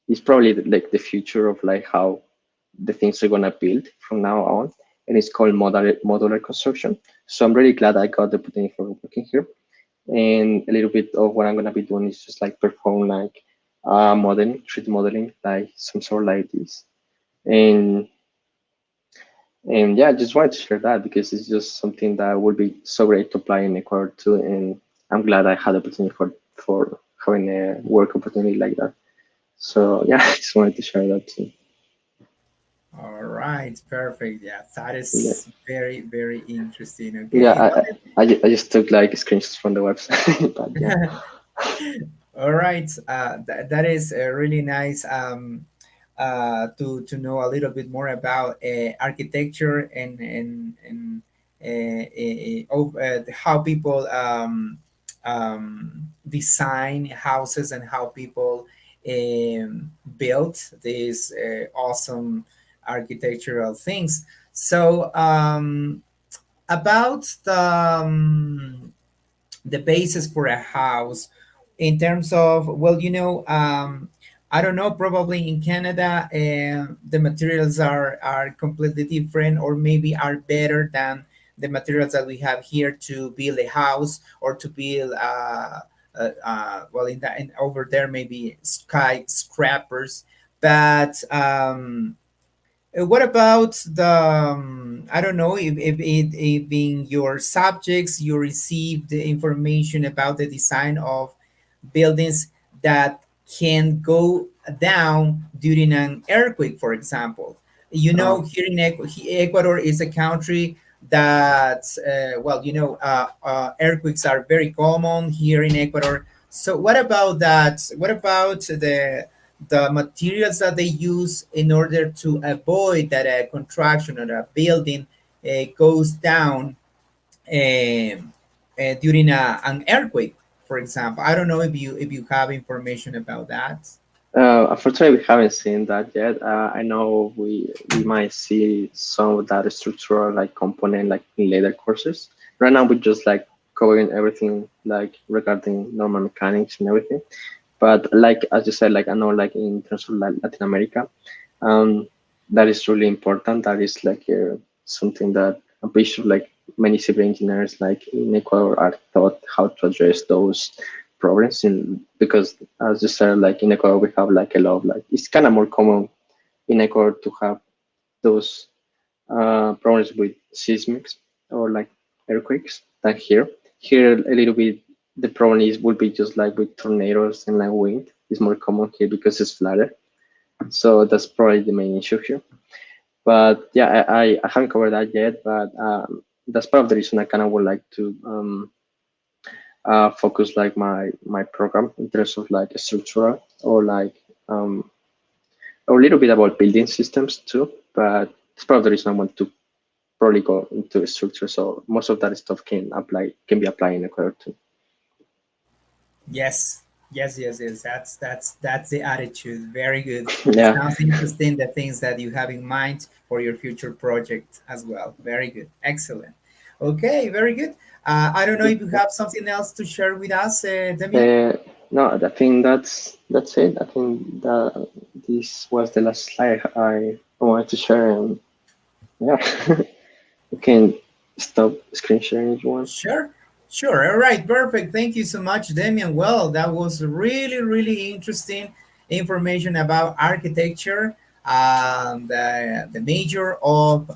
B: it's probably like the future of like how the things are gonna build from now on, and it's called modular construction. So I'm really glad I got the opportunity for working here. And a little bit of what I'm gonna be doing is just like perform like modeling, 3D modeling, like some sort like this. And and yeah, I just wanted to share that because it's just something that would be so great to apply in Ecuador too. And I'm glad I had the opportunity for having a work opportunity like that. So yeah, I just wanted to share that too.
A: All right, perfect. Yeah, that
B: Yeah,
A: is very, very interesting.
B: yeah.
A: Okay.
B: I just took like screenshots from the website, but yeah.
A: All right, that is really nice to know a little bit more about architecture and how people design houses and how people build these awesome architectural things. So about the basis for a house in terms of, well, I don't know, probably in Canada the materials are completely different or maybe are better than the materials that we have here to build a house or to build well, in over there maybe skyscrapers. But what about the I don't know if in your subjects you received the information about the design of buildings that can go down during an earthquake, for example.
B: Oh,
A: Here in Ecuador is a country that, well, earthquakes are very common here in Ecuador. So what about that? What about the materials that they use in order to avoid that a contraction or a building goes down during an earthquake, for example? I don't know if you have information about that.
B: unfortunately, we haven't seen that yet. I know we might see some of that structural like component like in later courses. Right now, we're just like covering everything like regarding normal mechanics and everything. But like as you said, like I know like in terms of like Latin America, um, that is really important. That is like something that I'm pretty sure like many civil engineers like in Ecuador are taught how to address those problems in because as you said, like in Ecuador we have like a lot of like it's kind of more common in Ecuador to have those problems with seismics or like earthquakes than here. Here a little bit the problem is would be just like with tornadoes and like wind. It's more common here because it's flatter. So that's probably the main issue here. But yeah, I haven't covered that yet. But that's part of the reason I kind of would like to focus like my program in terms of like structural or like um, a little bit about building systems too. But it's part of the reason I want to probably go into structure. So most of that stuff can be applied in Ecuador too.
A: Yes, yes. That's the attitude. Very good. It
B: Yeah.
A: sounds interesting. The things that you have in mind for your future project as well. Very good. Excellent. Okay, very good. I don't know if you have something else to share with us, Damian.
B: Uh, no, I think that's it. I think that this was the last slide I wanted to share, and yeah, you can stop screen sharing if you want.
A: Sure, sure. All right, perfect. Thank you so much, Damian. Well, that was really, really interesting information about architecture, the major of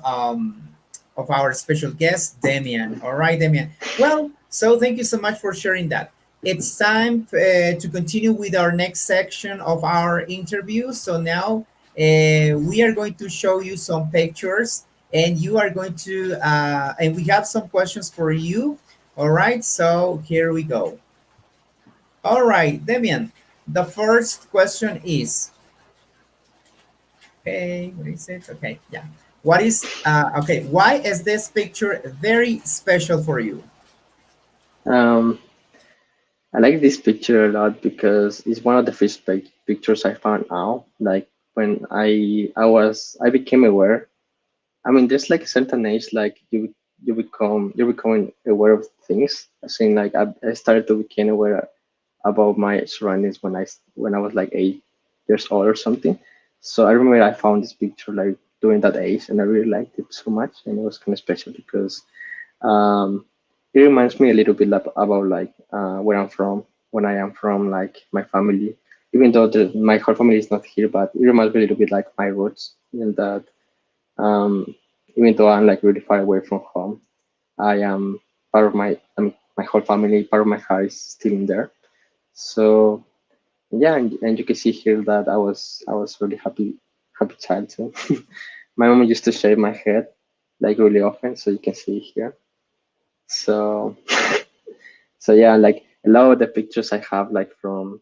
A: our special guest, Damian. All right, Damian. Well, so thank you so much for sharing that. It's time to continue with our next section of our interview. So now we are going to show you some pictures and you are going to and we have some questions for you. All right, so here we go. All right, Demian, the first question is, okay, what is it? Okay, yeah. What is okay, why is this picture very special for you?
B: Um, I like this picture a lot because it's one of the first pictures I found out. Like when I became aware. I mean, there's like a certain age, like you're becoming aware of things. I think like I started to become aware about my surroundings when I was like 8 years old or something. So I remember I found this picture like during that age, and I really liked it so much, and it was kind of special because um, it reminds me a little bit about like where I'm from, when I am from, like my family. Even though my whole family is not here, but it reminds me a little bit like my roots, in that um, even though I'm like really far away from home, I am part of my whole family, part of my heart is still in there. So yeah, and you can see here that I was really happy child too. My mom used to shave my head like really often, so you can see here. So so yeah, like a lot of the pictures I have like from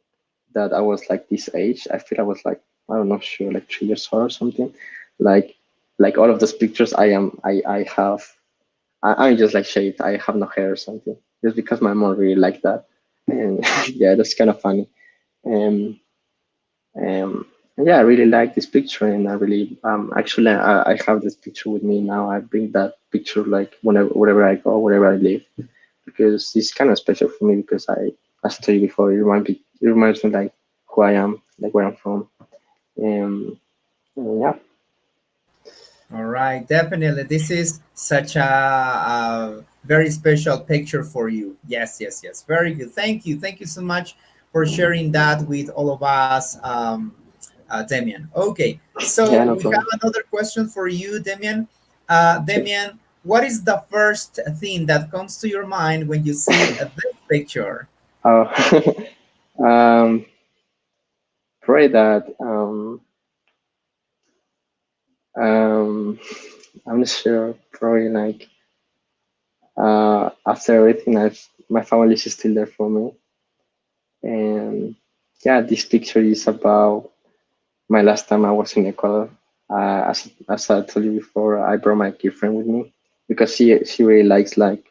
B: that I was like this age. I feel I was like, I don't know, sure, like 3 years old or something. Like like all of those pictures I have, I'm just like shaved. I have no hair or something. Just because my mom really liked that. And yeah, that's kind of funny. Um, um, yeah, I really like this picture, and I really actually I have this picture with me now. I bring that picture like wherever I go, wherever I live, because it's kind of special for me because as I told you before, it reminds me like who I am, like where I'm from. Yeah.
A: All right, definitely. This is such a very special picture for you. Yes, yes, yes. Very good. Thank you. Thank you so much for sharing that with all of us, Damian. Okay, so
B: Yeah, no
A: we have
B: problem.
A: another question for you, Damian. Damian, what is the first thing that comes to your mind when you see this picture?
B: Oh, um, pray that um, I'm not sure. Probably like after everything, my family is still there for me, and yeah, this picture is about my last time I was in Ecuador. As I told you before, I brought my girlfriend with me because she really likes like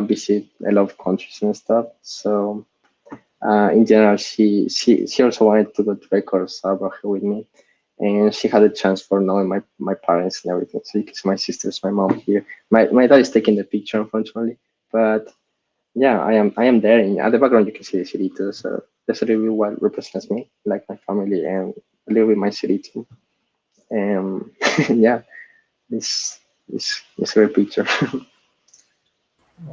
B: visit a lot of countries and stuff. So in general, she also wanted to go to Ecuador, so I brought her with me, and she had a chance for knowing my parents and everything. So you can see my sisters, my mom here. My dad is taking the picture, unfortunately, but yeah, I am there. And at the background, you can see the city too. So that's a little bit what represents me, like my family and a little bit my city too. And yeah, it's a great picture.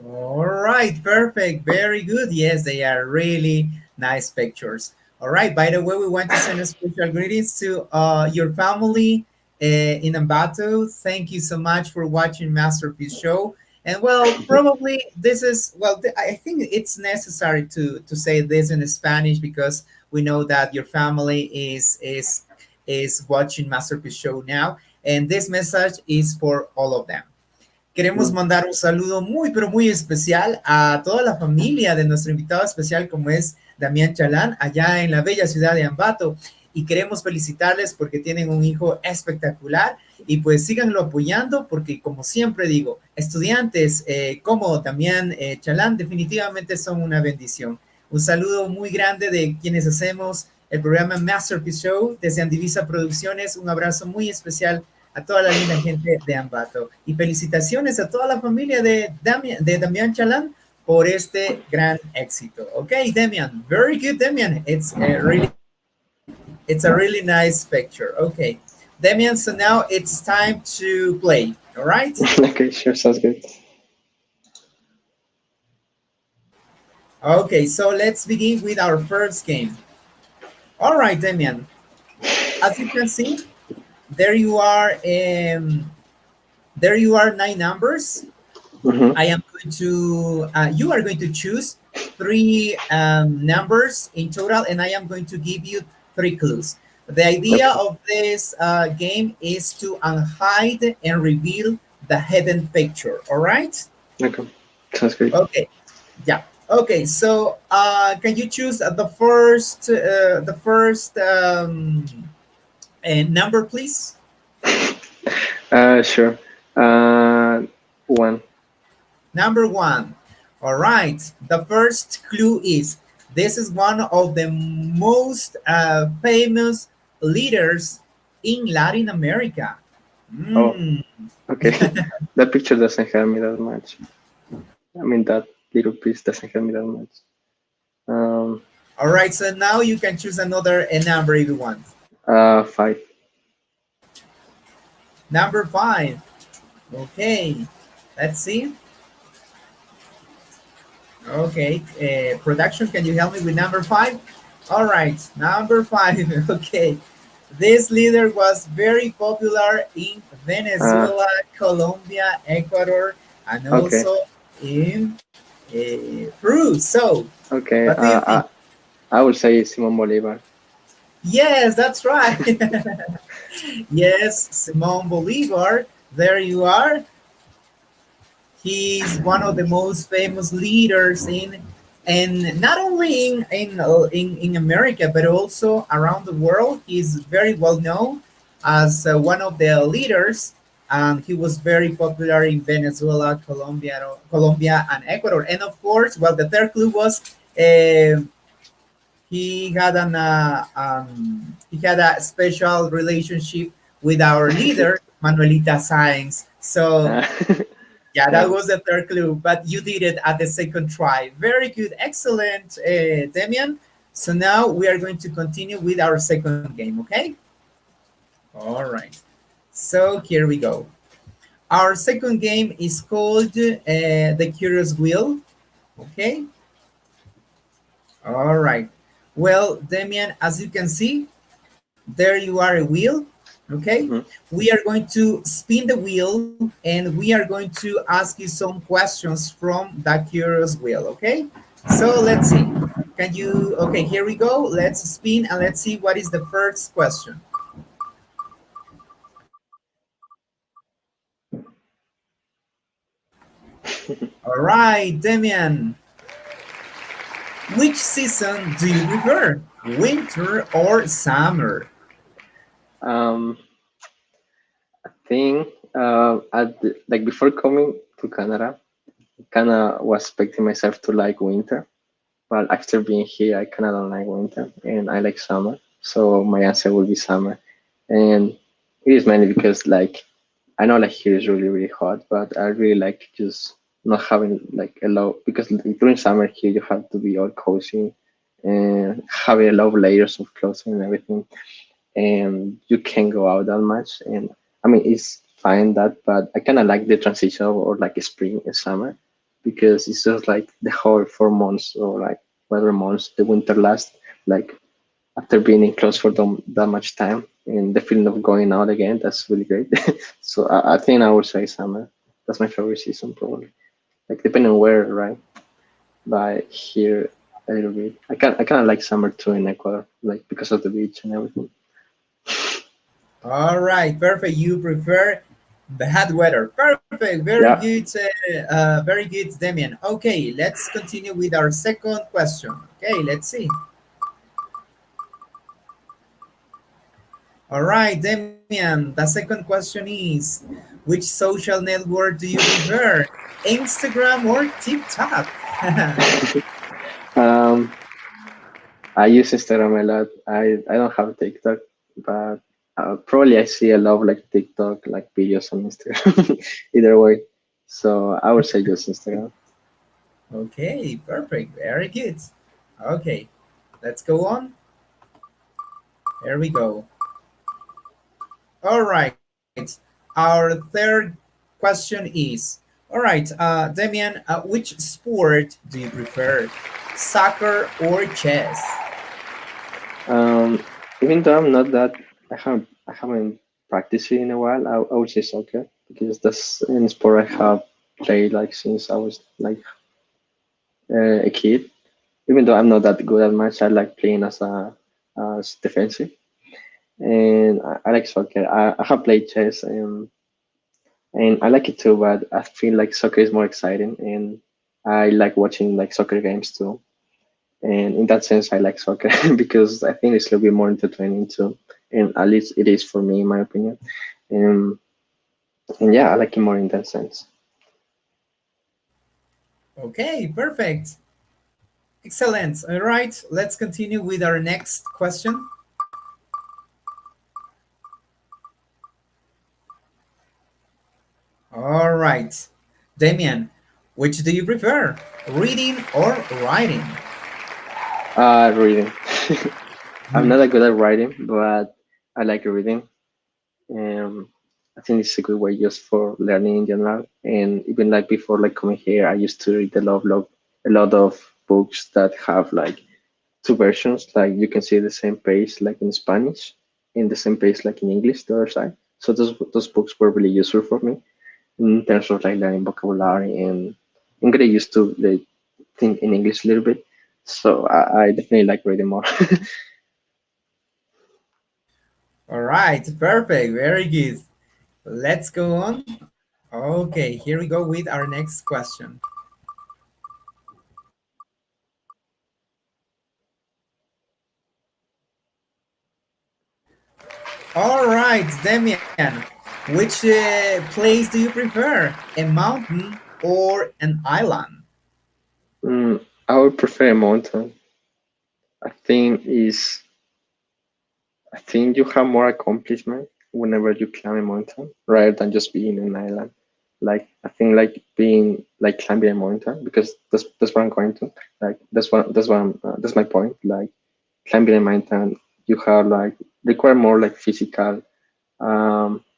A: All right, perfect. Very good. Yes, they are really nice pictures. All right, by the way, we want to send a special greetings to your family in Ambato. Thank you so much for watching Masterpiece Show. And well, probably this is, well, I think it's necessary to say this in Spanish because we know that your family is watching Masterpiece Show now. And this message is for all of them. Queremos
B: Mm.
A: mandar un saludo muy, pero muy especial a toda la familia de nuestro invitado especial, como es Damián Chalán, allá en la bella ciudad de Ambato. Y queremos felicitarles porque tienen un hijo espectacular y pues síganlo apoyando porque, como siempre digo, estudiantes como Damián Chalán definitivamente son una bendición. Un saludo muy grande de quienes hacemos el programa Masterpiece Show desde Andivisa Producciones. Un abrazo muy especial a toda la linda gente de Ambato. Y felicitaciones a toda la familia de Damián Chalán por este gran éxito. Okay, Damian, very good, Damian. It's a really nice picture. Okay, Damian. So now it's time to play. All right.
B: Okay, sure, sounds good.
A: Okay, so let's begin with our first game. All right, Damian. As you can see, there you are. There you are 9 numbers.
B: Hmm.
A: I am going to, you are going to choose three numbers in total, and I am going to give you three clues. The idea
B: Okay,
A: of this game is to unhide and reveal the hidden picture. All right?
B: okay, sounds good.
A: Okay. Yeah. Okay. So, can you choose the first number, please?
B: Sure. Uh, One.
A: Number one. All right. The first clue is this is one of the most famous leaders in Latin America.
B: Oh,
A: Mm.
B: okay. That picture doesn't help me that much. I mean, that little piece doesn't help me that much. Um,
A: All right. So now you can choose another number if you want.
B: Five.
A: Number five. Okay. Let's see. Okay, production, can you help me with number five? All right, number five. Okay, this leader was very popular in
B: Uh,
A: Venezuela, Colombia, Ecuador, and
B: okay,
A: also in Peru. So,
B: okay.
A: what do you think?
B: I would say Simon Bolivar.
A: Yes, that's right. Yes, Simon Bolivar. There you are. He's one of the most famous leaders in, and not only in America but also around the world. He's very well known as one of the leaders, and he was very popular in Venezuela, Colombia, and Ecuador. And of course, well, the third clue was he had a special relationship with our leader Manuelita Sáenz. So
B: Uh,
A: yeah, that
B: yeah.
A: was the third clue, but you did it at the second try. Very good, excellent, Demian. So now we are going to continue with our second game, okay? All right. So here we go. Our second game is called The Curious Wheel, okay? All right. Well, Demian, as you can see, there you are a wheel, okay?
B: Mhm.
A: We are going to spin the wheel and we are going to ask you some questions from that curious wheel, okay? So let's see. Can you, okay, here we go. Let's spin and let's see what is the first question. All right, Demian, which season do you prefer? Winter or summer?
B: um, I think like before coming to Canada, kind of was expecting myself to like winter, but after being here, I kind of don't like winter and I like summer. So my answer will be summer, and it is mainly because like I know like here is really really hot, but I really like just not having like a lot because during summer here you have to be all cozy and having a lot of layers of clothing and everything, and you can't go out that much. And I mean, it's fine that, but I kind of like the transition or like spring and summer because it's just like the whole 4 months or like whatever months the winter lasts. Like after being enclosed for that much time and the feeling of going out again, that's really great. So I think I would say summer. That's my favorite season probably. Like depending on where, right? But here a little bit. I kind of like summer too in Ecuador, like because of the beach and everything.
A: All right, perfect. You prefer bad weather. Perfect.
B: Yeah.
A: Very good, Demian. Okay, let's continue with our second question. Okay, let's see. All right, Demian. The second question is, which social network do you prefer? Instagram or TikTok?
B: Um, I use Instagram a lot. I don't have TikTok, but probably I see a lot of like TikTok like videos on Instagram. Either way, so I would say just Instagram.
A: Okay, perfect. Very good. Okay, let's go on. Here we go. All right. Our third question is, all right, Damian, which sport do you prefer? Soccer or chess?
B: Even though I'm not that, I haven't practiced it in a while. I would say soccer because that's an sport I have played like since I was like a kid. Even though I'm not that good at much, I like playing as defensive, and I like soccer. I have played chess and I like it too, but I feel like soccer is more exciting, and I like watching like soccer games too. And in that sense, I like soccer because I think it's a little bit more entertaining too, and at least it is for me, in my opinion. And, and yeah, I like it more in that sense.
A: Okay, perfect. Excellent. All right, let's continue with our next question. All right, Damian, which do you prefer, reading or writing?
B: Reading. I'm not that good at writing, but I like reading. Um, I think it's a good way just for learning in general. And even like before, like coming here, I used to read a lot, a lot of books that have like two versions. Like you can see the same page like in Spanish, in the same page like in English, the other side. So those books were really useful for me in terms of like learning vocabulary and getting used to like think in English a little bit. So I definitely like reading more.
A: All right, perfect, very good. Let's go on. Okay, here we go with our next question. All right, Demian, which place do you prefer? A mountain or an island?
B: I would prefer a mountain. I think is I think you have more accomplishment whenever you climb a mountain rather than just being an island. Like I think like being like climbing a mountain because that's what I'm going to like that's my point. Like climbing a mountain, you have like require more like physical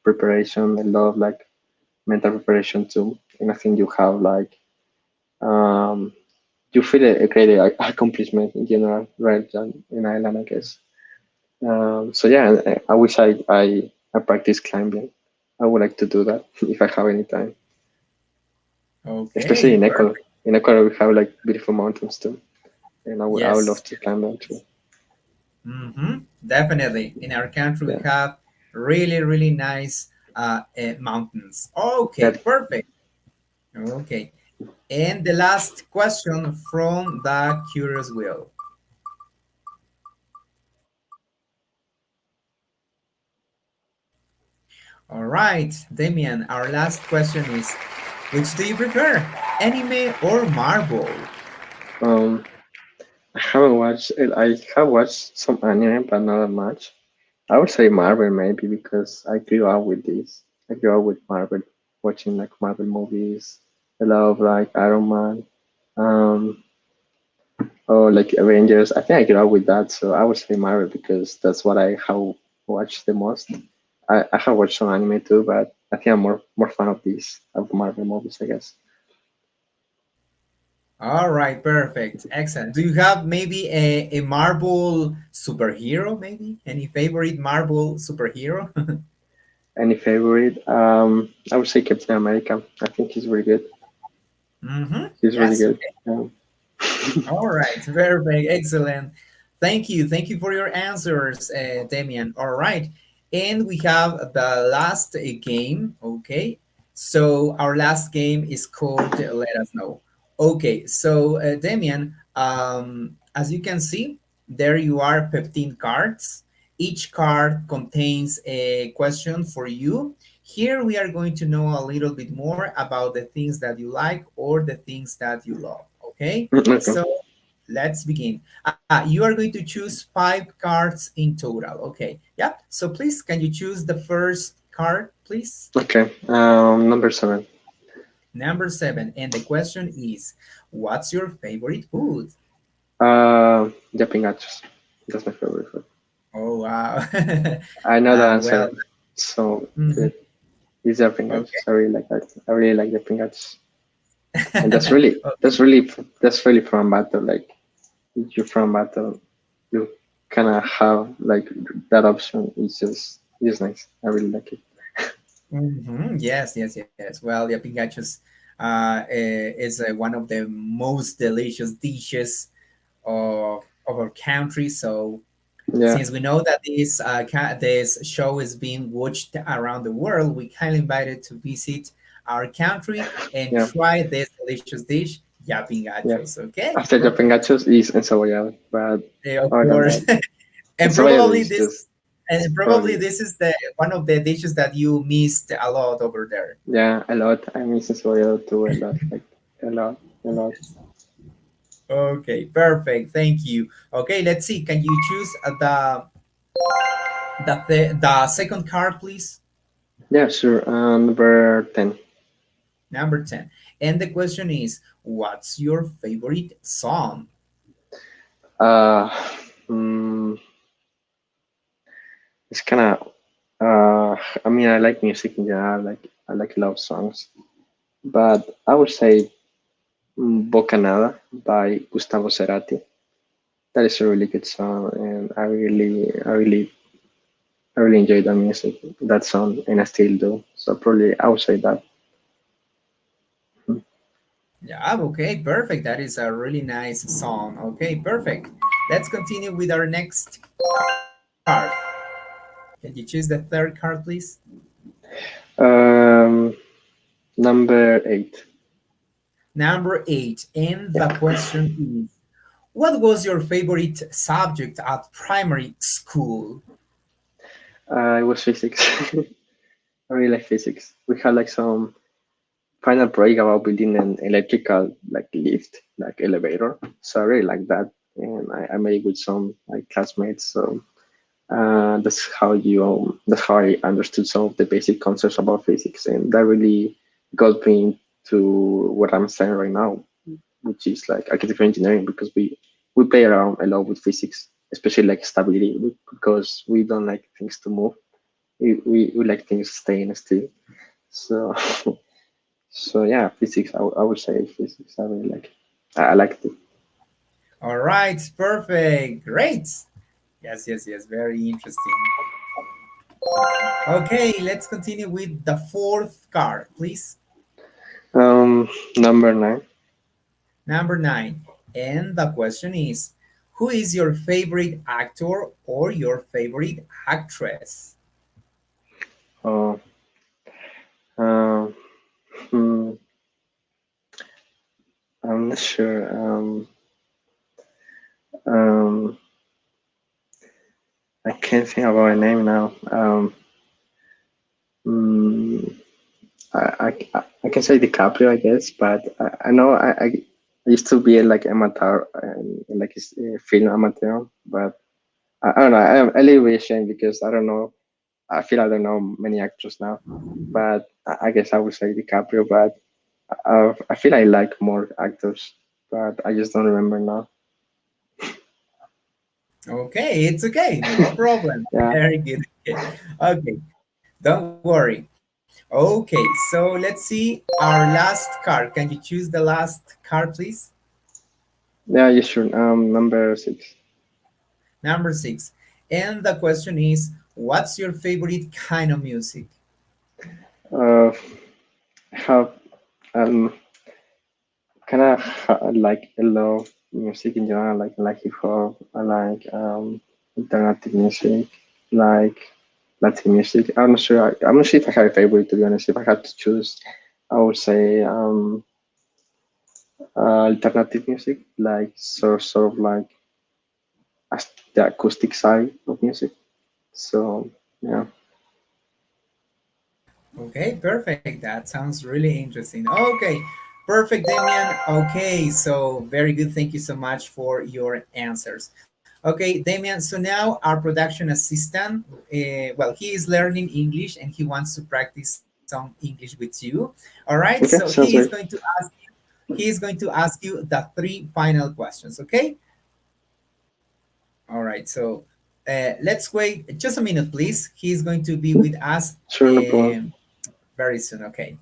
B: preparation, a lot of like mental preparation too. And I think you have like um, you feel a great accomplishment in general rather than an island, I guess. So yeah, I wish I practice climbing. I would like to do that if I have any time, especially
A: Okay,
B: in Ecuador.
A: perfect.
B: In Ecuador, we have like beautiful mountains too, and I would love
A: Yes,
B: to climb them too.
A: definitely. In our country, we
B: Yeah,
A: have really, really nice mountains. Okay,
B: that
A: perfect. Okay. And the last question from the Curious Wheel. All right, Damian, our last question is, which do you prefer, anime or Marvel?
B: um I haven't watched it. I have watched some anime, but not that much. I would say Marvel maybe because I grew up with this. I grew up with Marvel, watching like Marvel movies. I love like Iron Man. Um, Oh, like Avengers. I think I grew up with that, so I would say Marvel because that's what I have watched the most. I have watched some anime too, but I think I'm more fan of these of Marvel movies, I guess.
A: All right, perfect. Excellent. Do you have maybe a Marvel superhero, maybe? Any favorite Marvel superhero?
B: Any favorite? I would say Captain America. I think he's really good. He's really
A: Yes.
B: good. Um,
A: All right, perfect, excellent. Thank you for your answers, Damian. All right, and we have the last game. Okay, so our last game is called Let Us Know. Okay, so Damian, as you can see, there you are, 15 cards. Each card contains a question for you. Here we are going to know a little bit more about the things that you like or the things that you love. Okay,
B: okay.
A: so let's begin. You are going to choose 5 cards in total. Okay. Yeah. So please, can you choose the first card, please?
B: Okay. Number 7.
A: Number 7. And the question is, what's your favorite food?
B: Jumping Gachos. That's my favorite food.
A: Oh, wow.
B: I know the
A: Well,
B: answer. So
A: mhm.
B: good. It's jumping
A: Okay.
B: Gachos. I really like that. I really like jumping Gachos. And that's really from battle. Like if you're from battle, you kind of have like that option. It's nice. I really like it.
A: Yes, yes, yes. Well, the pingachos is one of the most delicious dishes of our country. So
B: Yeah,
A: since we know that this show is being watched around the world, we kindly invited to visit our country and
B: yeah,
A: try this delicious dish, yaping
B: yeah.
A: gachos. Okay,
B: After jumping
A: perfect.
B: gachos is encebollado, but
A: Of
B: other than
A: course,
B: that,
A: and
B: encebollado
A: probably
B: is
A: this
B: just
A: is and probably
B: probably
A: this is the one of the dishes that you missed a lot over there.
B: yeah a lot. I miss encebollado too a lot, like a lot, a lot.
A: Okay, perfect. Thank you. Okay, let's see. Can you choose the second card, please?
B: Yeah, sure. Number 10.
A: Number 10. And the question is, what's your favorite song?
B: Uh, mm, it's kind of. I mean, I like music in general. I like love songs, but I would say Bocanada by Gustavo Cerati. That is a really good song, and I really enjoy that music, that song, and I still do. So probably I would say that.
A: Yeah, okay, perfect. That is a really nice song. Okay, perfect. Let's continue with our next card. Can you choose the third card, please?
B: Um, Number 8.
A: Number 8. And
B: Yeah,
A: the question is, what was your favorite subject at primary school?
B: it was physics. I really like physics. We had like some final project about building an electrical like lift, like elevator. So I really like that, and I made it with some like classmates. So that's how I understood some of the basic concepts about physics, and that really got me to what I'm saying right now, which is like architecture engineering, because we play around a lot with physics, especially like stability, because we don't like things to move. We like things staying still. So so yeah, physics. I would say physics. I really like. I like it.
A: All right, perfect. Great. Yes, yes, yes. Very interesting. Okay, let's continue with the fourth card, please.
B: Number 9.
A: Number 9. And the question is, who is your favorite actor or your favorite actress?
B: Oh, um, hmm, I'm not sure. Um, I can't think about a name now. Mm, I can say DiCaprio, I guess, but I know I used to be like amateur, like a film amateur, but I don't know. I'm a little bit ashamed because I don't know. I feel I don't know many actors now, but I guess I would say DiCaprio. But I feel I like more actors, but I just don't remember now.
A: Okay, it's okay. No problem.
B: Yeah,
A: Very good. Okay, don't worry. Okay, so let's see our last card. Can you choose the last card, please?
B: yeah, you sure. Number 6.
A: Number 6. And the question is, what's your favorite kind of music?
B: Uh, have um kind of like a lot of music in general, like hip hop, I like alternative music, like Latin music. I'm not sure if I have a favorite, to be honest. If I had to choose, I would say alternative music, like sort of like the acoustic side of music. So yeah.
A: Okay, perfect. That sounds really interesting. Okay, perfect, Damian. Okay, so very good. Thank you so much for your answers. Okay, Damian. So now our production assistant, well, he is learning English and he wants to practice some English with you. All right. So
B: Okay, sounds great.
A: he is going to ask you the three final questions. Okay. All right. So let's wait just a minute, please. He is going to be
B: Mm,
A: with us
B: sure, no problem.
A: very soon. Okay.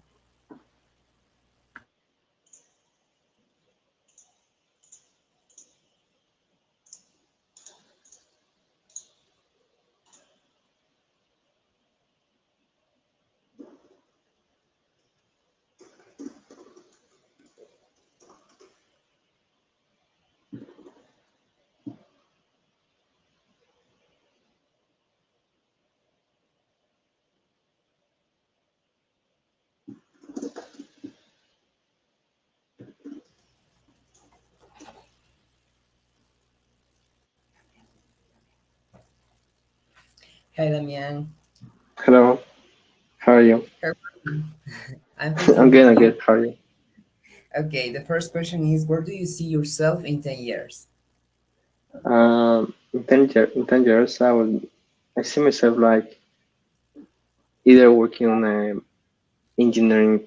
C: Hi, Damian.
B: Hello, how are you?
C: How are you? I'm thinking
B: I'm good.
C: good.
B: I'm
C: You?
B: good. How are you?
C: Okay, the first question is, where do you see yourself in 10 years?
B: In 10 years, I see myself like either working on a engineering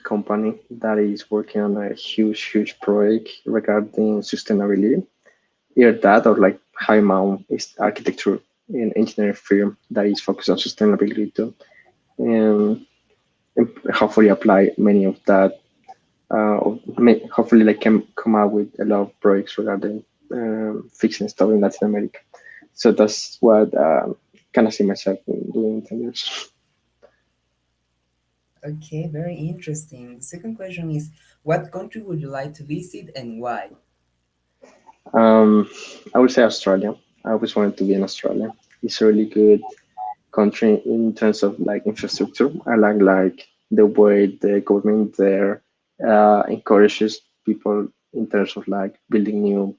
B: company that is working on a huge project regarding sustainability. Either that or like high mount is architecture and engineering firm that is focused on sustainability too. And, and hopefully apply many of that hopefully like can come out with a lot of projects regarding fixing stuff in Latin America. So that's what kind of see myself doing in 10 years.
C: Okay, very interesting. The second question is, what country would you like to visit and why?
B: Um, I would say Australia. I always wanted to be in Australia. It's a really good country in terms of like infrastructure. I like the way the government there encourages people in terms of like building new,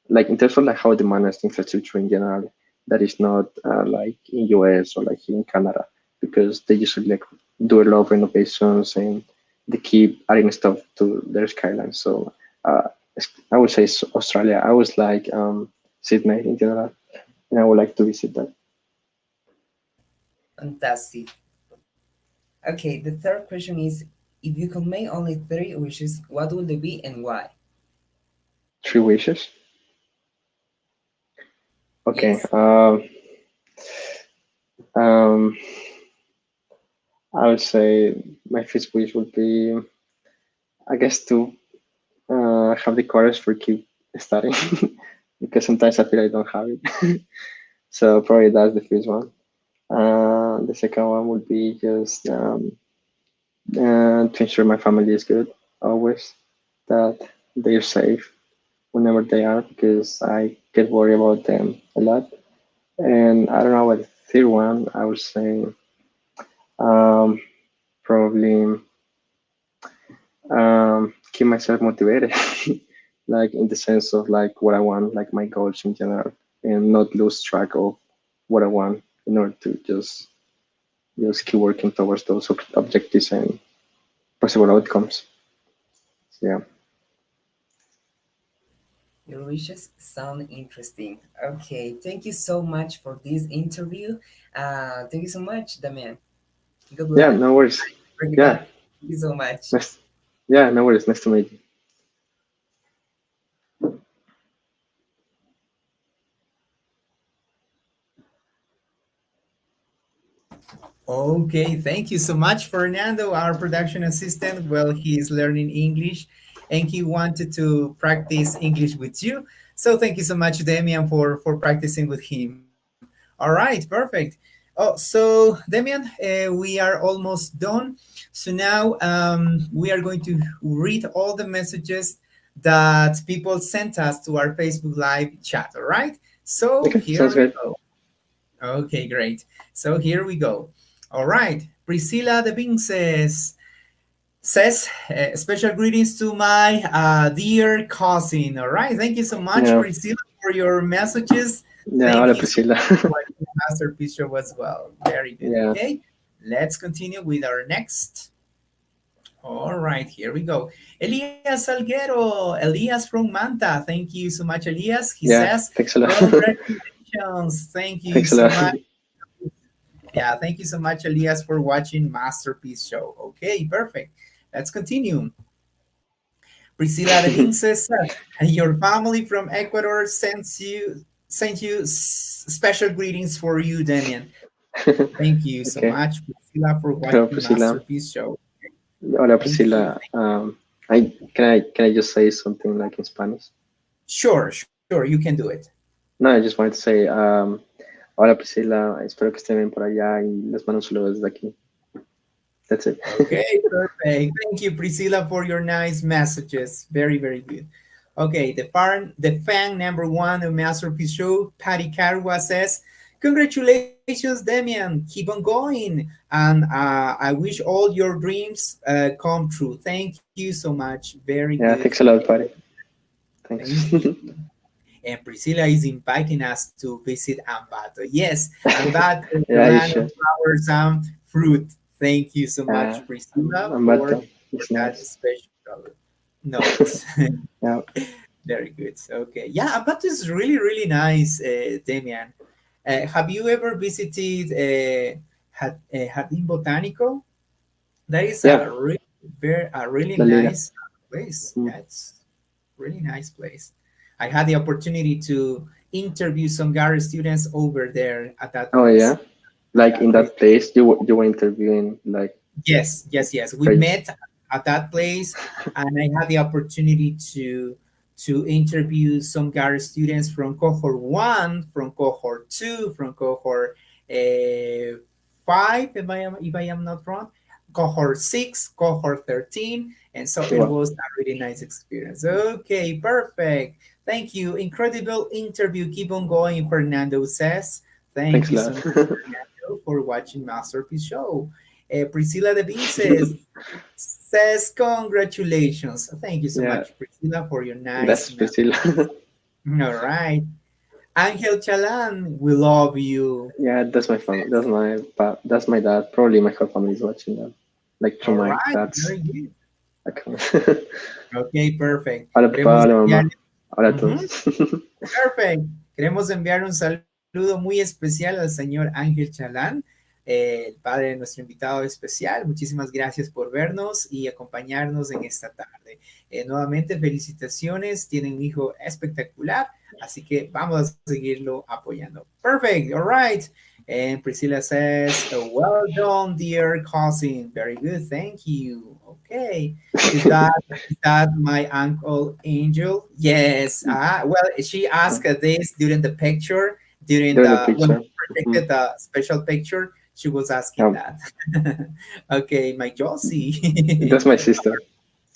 B: like in terms of like how they manage infrastructure in general. That is not like in US or like here in Canada, because they usually like do a lot of renovations and they keep adding stuff to their skyline. So uh, I would say Australia. I was like Sydney in general, and I would like to visit that.
C: Fantastic. Okay, the third question is, if you could make only three wishes, what would they be and why?
B: Three wishes. Okay.
C: Yes.
B: Um, I would say my first wish would be, I guess, to have the courage for keep studying because sometimes I feel I don't have it. So probably that's the first one. The second one would be just to ensure my family is good always, that they're safe whenever they are, because I get worried about them a lot. And I don't know what the third one. I would say um, probably keep myself motivated, like in the sense of like what I want, like my goals in general, and not lose track of what I want in order to just keep working towards those objectives and possible outcomes. So, yeah.
C: Your wishes sound interesting. Okay, thank you so much for this interview. Thank you so much, Damian. Good
B: Yeah,
C: luck.
B: no worries.
C: Bring it
B: Yeah,
C: back. Thank you so much.
B: nice. Yeah, no worries. Nice to meet you.
A: Okay, thank you so much, Fernando, our production assistant. Well, he is learning English and he wanted to practice English with you. So thank you so much, Damian, for practicing with him. All right, perfect. Oh, so Damian, we are almost done. So now we are going to read all the messages that people sent us to our Facebook Live chat. All right. So
B: Okay,
A: here
B: sounds
A: we
B: good.
A: go. Okay, great. So here we go. All right. Priscilla de says special greetings to my dear cousin. All right. Thank you so much,
B: Yeah,
A: Priscilla, for your messages.
B: yeah.
A: Thank
B: Hola,
A: you so
B: Priscila.
A: much for watching Masterpiece Show as well. Very good.
B: Yeah,
A: Okay. Let's continue with our next. All right, here we go. Elias Salguero, Elias from Manta. Thank you so much, Elias. He
B: yeah.
A: says,
B: Thanks a lot.
A: congratulations. Thank you
B: Thanks a
A: so
B: lot.
A: much. Yeah, thank you so much, Elias, for watching Masterpiece Show. Okay, perfect. Let's continue. Priscilla de Vinces says, your family from Ecuador sent you special greetings for you, Damian. Thank you so
B: Okay.
A: much, Priscilla, for
B: Hello,
A: watching
B: Priscila.
A: Masterpiece Show.
B: Hola,
A: Thank you.
B: Priscila. I just say something like in Spanish?
A: Sure, you can do it.
B: No, I just wanted to say hola, Priscila. Espero que estén bien por allá y les mando un saludo desde aquí. That's it.
A: Okay, perfect. Thank you, Priscilla, for your nice messages. Very, very good. Okay, the fan number one of Masterpiece Show, Patty Carua says, "Congratulations, Damian. Keep on going, and I wish all your dreams come true." Thank you so much. Very good.
B: Yeah, thanks a lot, buddy.
A: Thank
B: Thanks.
A: you. And Priscilla is inviting us to visit Ambato. Yes, Ambato, the
B: Yeah, you
A: land of
B: should.
A: flowers and fruit. Thank you so much, Priscilla,
B: Ambato.
A: for
B: It's
A: that
B: nice.
A: special note.
B: Yeah,
A: Very good. Okay. Yeah, Ambato is really, really nice, Damian. Have you ever visited Jardín Botánico? That is
B: yeah.
A: a really
B: La Liga.
A: nice place.
B: Mm.
A: Yeah, it's really nice place. I had the opportunity to interview some GAR students over there at that
B: Oh
A: place.
B: yeah. Like
A: Yeah,
B: in
A: really.
B: that place, you were interviewing like
A: Yes. We
B: right.
A: met at that place, and I had the opportunity to interview some GAR students from cohort one, from cohort two, from cohort five, if I am not wrong, cohort six, cohort 13, and so it
B: Well,
A: was a really nice experience. Okay, perfect. Thank you. Incredible interview. Keep on going, Fernando says. Thank
B: thanks a
A: you
B: lot.
A: so much, Fernando, for watching Masterpiece Show. Priscilla Devine says congratulations. Thank you so
B: Yeah,
A: much, Priscilla, for your nice
B: that's
A: message.
B: Priscilla.
A: All right. Angel Chalan, we love you.
B: Yeah, that's my family. That's my dad. Probably my whole family is watching that, like through
A: All
B: my
A: right,
B: dad's
A: very good.
B: account.
A: Ok, perfect.
B: Hola papá,
A: Queremos
B: hola
A: enviar,
B: mamá, hola a
A: ujú,
B: todos.
A: perfect. Queremos enviar un saludo muy especial al señor Ángel Chalán, el padre de nuestro invitado especial. Muchísimas gracias por vernos y acompañarnos en esta tarde. Nuevamente, felicitaciones. Tienen un hijo espectacular, así que vamos a seguirlo apoyando. Perfect. All right. And Priscilla says, well done, dear cousin. Very good. Thank you. Okay. Is that is that my uncle Angel? Yes. Well, she asked this during the picture, during
B: During the
A: when we
B: picture. Mhm.
A: projected the special picture. She was asking
B: Um,
A: that. Okay, my
B: that's
A: Josie.
B: my sister.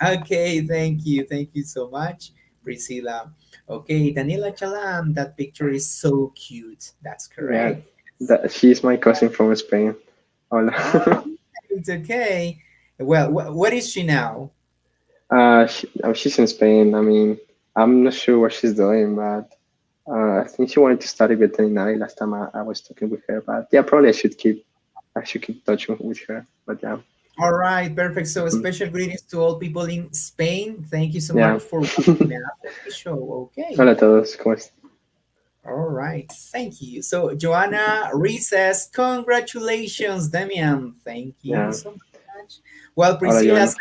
A: Okay, thank you so much, Priscilla. Okay, Daniela Chalam, that picture is so cute. That's
B: Yeah,
A: correct.
B: she's my cousin from Spain. Hola.
A: All right, okay. Well, what is she now?
B: She's in Spain. I mean, I'm not sure what she's doing, but I think she wanted to study veterinary last time I was talking with her. But yeah, probably I should keep touch with her. But yeah,
A: All right, perfect. So
B: mhm.
A: special greetings to all people in Spain. Thank you so
B: Yeah.
A: much for watching the show. Okay.
B: Hola a todos, ¿cómo estás?
A: All right. Thank you. So Joanna Reese says, congratulations, Damian. Thank you
B: Yeah.
A: so much. Well,
B: Hola,
A: Priscilla
B: Joana.
A: says,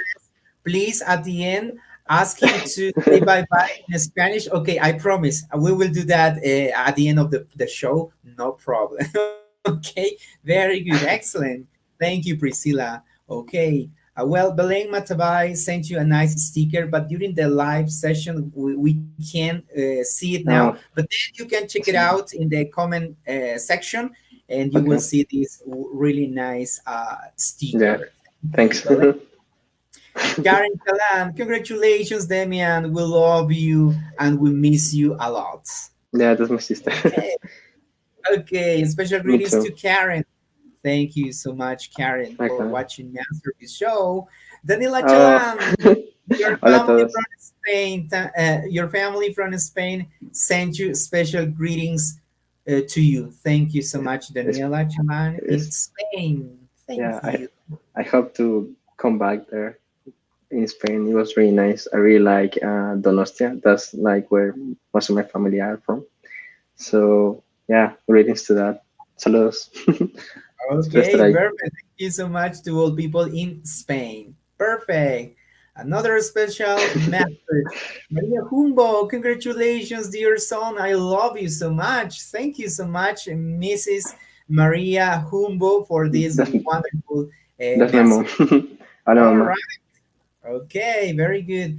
A: please at the end ask him to say bye-bye in Spanish. Okay, I promise. We will do that at the end of the show. No problem. Okay, very good. Excellent. Thank you, Priscilla. Okay. Well, Belén Matabay sent you a nice sticker, but during the live session, we can't see it now.
B: Oh,
A: But then you can check it out in the comment section, and you will
B: okay.
A: see this really nice
B: Yeah.
A: sticker. Thank you,
B: Thanks.
A: Belén. Karen Kalan, congratulations, Damian. We love you and we miss you a lot.
B: Yeah, that's my sister.
A: Okay. Okay. Special
B: Me
A: greetings to
B: too.
A: Karen. Thank you so much, Karen, for
B: Okay.
A: watching Masterpiece Show. Danila
B: Oh,
A: Chalan, your
B: hola a
A: family
B: todos.
A: from Spain, your family from Spain sent you special greetings to you. Thank you so much,
B: It's,
A: Daniela Chalan in
B: it's,
A: Spain. Thank
B: yeah,
A: you.
B: I hope to come back there in Spain. It was really nice. I really like Donostia. That's like where most of my family are from. So yeah, greetings to that. Saludos. Espero estar
A: Okay,
B: ahí.
A: perfect. Thank you so much to all people in Spain. Perfect. Another special message. Maria Humbo, congratulations, dear son. I love you so much. Thank you so much, Mrs. Maria Humbo, for this
B: That's,
A: wonderful
B: that's my mom.
A: message.
B: Hola,
A: All
B: mamá.
A: right. Ok, very good.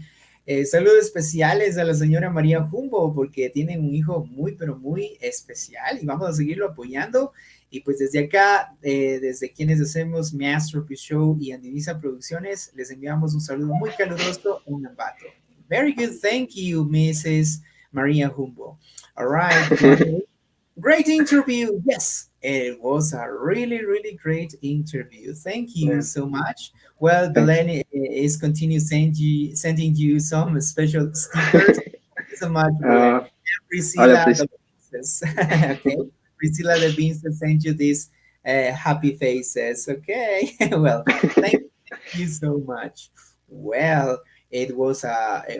A: Saludos especiales a la señora María Jumbo porque tienen un hijo muy, pero muy especial y vamos a seguirlo apoyando. Y pues desde acá, desde quienes hacemos Masterpiece Show y Andivisa Producciones, les enviamos un saludo muy caluroso, un abrazo. Very good, thank you, Mrs. María Jumbo. All right, Joanna. Great interview. Yes, it was a really, really great interview. Thank you
B: Yeah,
A: so much. Well,
B: thanks.
A: Belen is continue sending you some special stickers. Thank you so much, Belen.
B: Uh,
A: And
B: hola,
A: Priscilla
B: please.
A: the Princess. Okay, Priscilla the Princess sent you these happy faces. Okay, well, thank you so much. Well, it was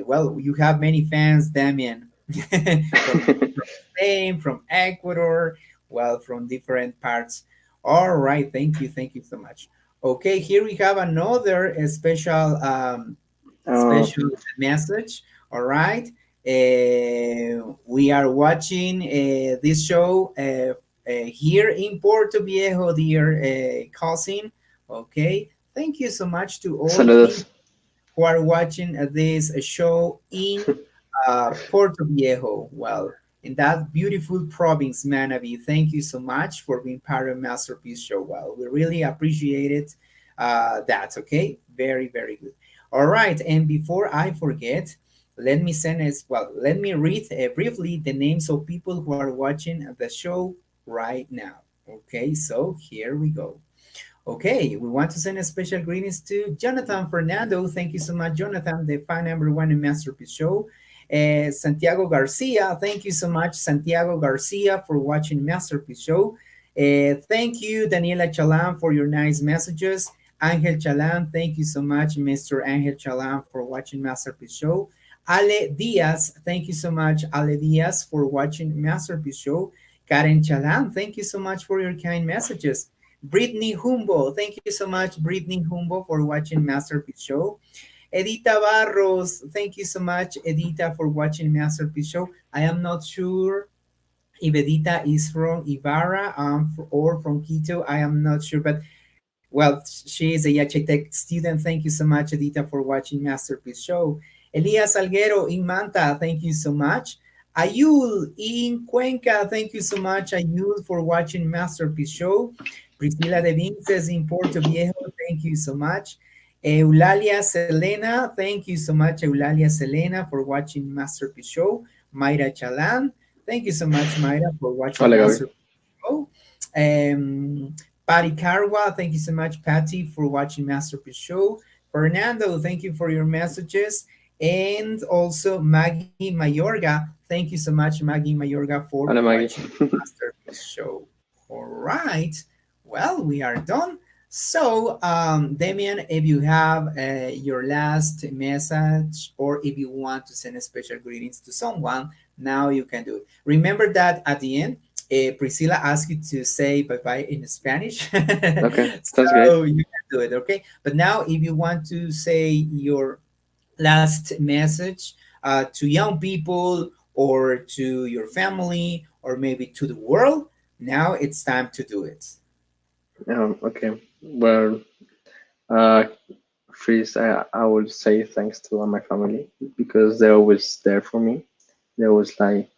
A: well. You have many fans, Damien, from Spain, from Ecuador, well, from different parts. All right, thank you so much. Okay, here we have another
B: Uh,
A: special message. All right, we are watching this show here in Puerto Viejo, dear cousin. Okay, thank you so much to all people
B: saludos.
A: who are watching this show in Puerto Viejo. Well, in that beautiful province, Manabi. Thank you so much for being part of Masterpiece Show. Well, we really appreciate it. That okay, very very good. All right, and before I forget, let me send as well. Let me read briefly the names of people who are watching the show right now. Okay, so here we go. Okay, we want to send a special greetings to Jonathan Fernando. Thank you so much, Jonathan, the fan number one in Masterpiece Show. Santiago Garcia, thank you so much, Santiago Garcia, for watching Masterpiece Show. Thank you, Daniela Chalan, for your nice messages. Angel Chalan, thank you so much, Mr. Angel Chalan, for watching Masterpiece Show. Ale Diaz, thank you so much, Ale Diaz, for watching Masterpiece Show. Karen Chalan, thank you so much for your kind messages. Brittany Humbo, thank you so much, Brittany Humbo, for watching Masterpiece Show. Edita Barros, thank you so much, Edita, for watching Masterpiece Show. I am not sure if Edita is from Ibarra or from Quito. I am not sure, but well, she is a Yache Tech student. Thank you so much, Edita, for watching Masterpiece Show. Elias Salguero in Manta, thank you so much. Ayul in Cuenca, thank you so much, Ayul, for watching Masterpiece Show. Priscila de Vinces in Puerto Viejo, thank you so much. Eulalia Selena, thank you so much, Eulalia Selena, for watching Masterpiece Show. Mayra Chalan, thank you so much, Mayra, for watching
B: Hola, Gaby.
A: Masterpiece Show. Patty Carwa, thank you so much, Patty, for watching Masterpiece Show. Fernando, thank you for your messages. And also Maggie Mayorga, thank you so much, Maggie Mayorga, for
B: Hola, Maggie.
A: watching Masterpiece Show. All right. Well, we are done. So, Damian, if you have your last message or if you want to send a special greetings to someone, now you can do it. Remember that at the end, Priscilla asked you to say bye bye in Spanish.
B: Okay, sounds great.
A: So you can do it, okay? But now, if you want to say your last message to young people or to your family or maybe to the world, now it's time to do it.
B: Okay. Well, uh, first, I would say thanks to all my family because they're always there for me. They always like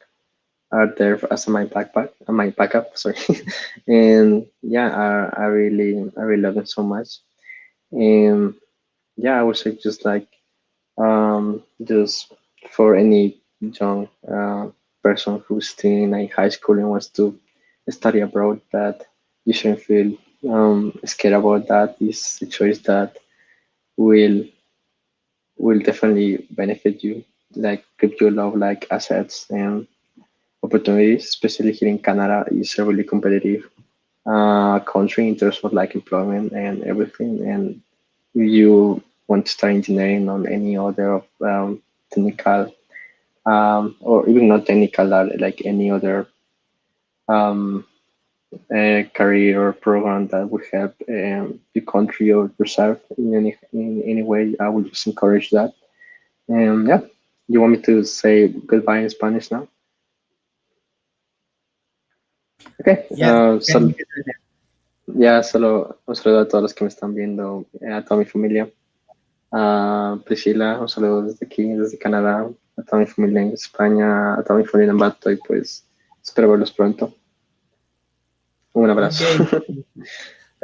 B: are there as my backup. Sorry, and yeah, I really love them so much. And yeah, I would say just for any young person who's still in like high school and wants to study abroad, that you shouldn't feel scared about that. It's a choice that will will definitely benefit you, like give you a lot of like assets and opportunities, especially here in Canada. It's a really competitive country in terms of like employment and everything. And if you want to study engineering on any other technical or even not technical, like any other um, career or program that would help the country or yourself in any way, I would just encourage that. And yeah, you want me to say goodbye in Spanish now? Okay.
A: Yes,
B: So, ya solo un saludo a todos los que me están viendo, a toda mi familia. A Priscila, un saludo desde aquí, desde Canadá, a toda mi familia en España, a toda mi familia en Bato y pues espero verlos pronto. Un abrazo.
A: okay.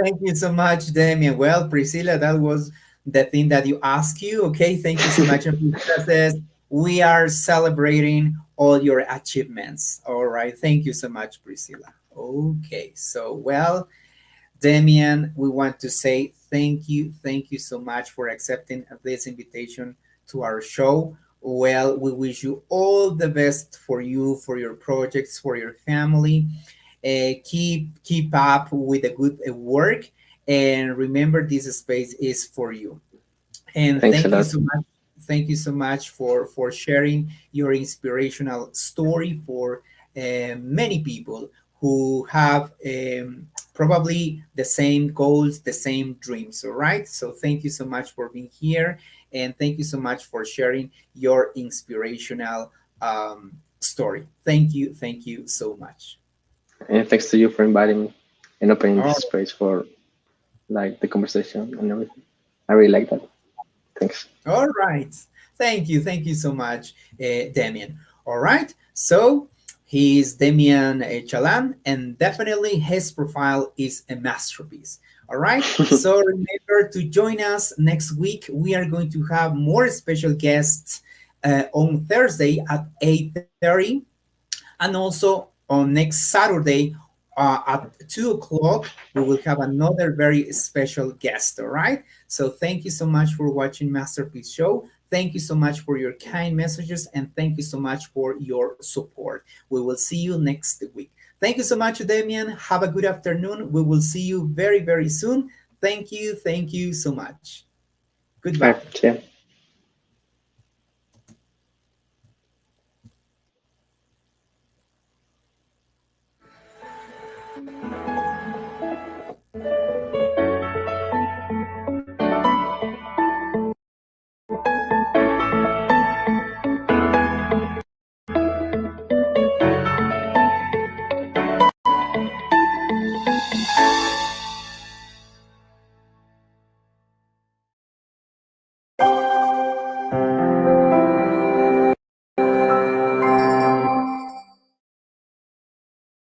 A: Thank you so much, Damian. Well, Priscilla, that was the thing that you asked you. Okay, thank you so much. And Priscilla says, we are celebrating all your achievements. All right, thank you so much, Priscilla. Okay, so well, Damian, we want to say thank you. Thank you so much for accepting this invitation to our show. Well, we wish you all the best for you, for your projects, for your family. Keep up with the good work, and remember this space is for you. And
B: Thanks a
A: thank you
B: lot.
A: so much. Thank you so much for sharing your inspirational story for many people who have probably the same goals, the same dreams. All right. So thank you so much for being here, and thank you so much for sharing your inspirational story. Thank you so much.
B: And thanks to you for inviting me and opening
A: All
B: this space for like the conversation and everything. I really like that. Thanks.
A: All right. Thank you. Thank you so much, Damian. All right. So he's Damián Chalán, and definitely his profile is a masterpiece. All right. So remember to join us next week. We are going to have more special guests on Thursday at 8:30, and also on next Saturday at 2 o'clock. We will have another very special guest. All right. So thank you so much for watching Masterpiece Show. Thank you so much for your kind messages, and thank you so much for your support. We will see you next week. Thank you so much, Damian. Have a good afternoon. We will see you very, very soon. Thank you. Thank you so much.
B: Bye.
A: Goodbye.
B: See ya.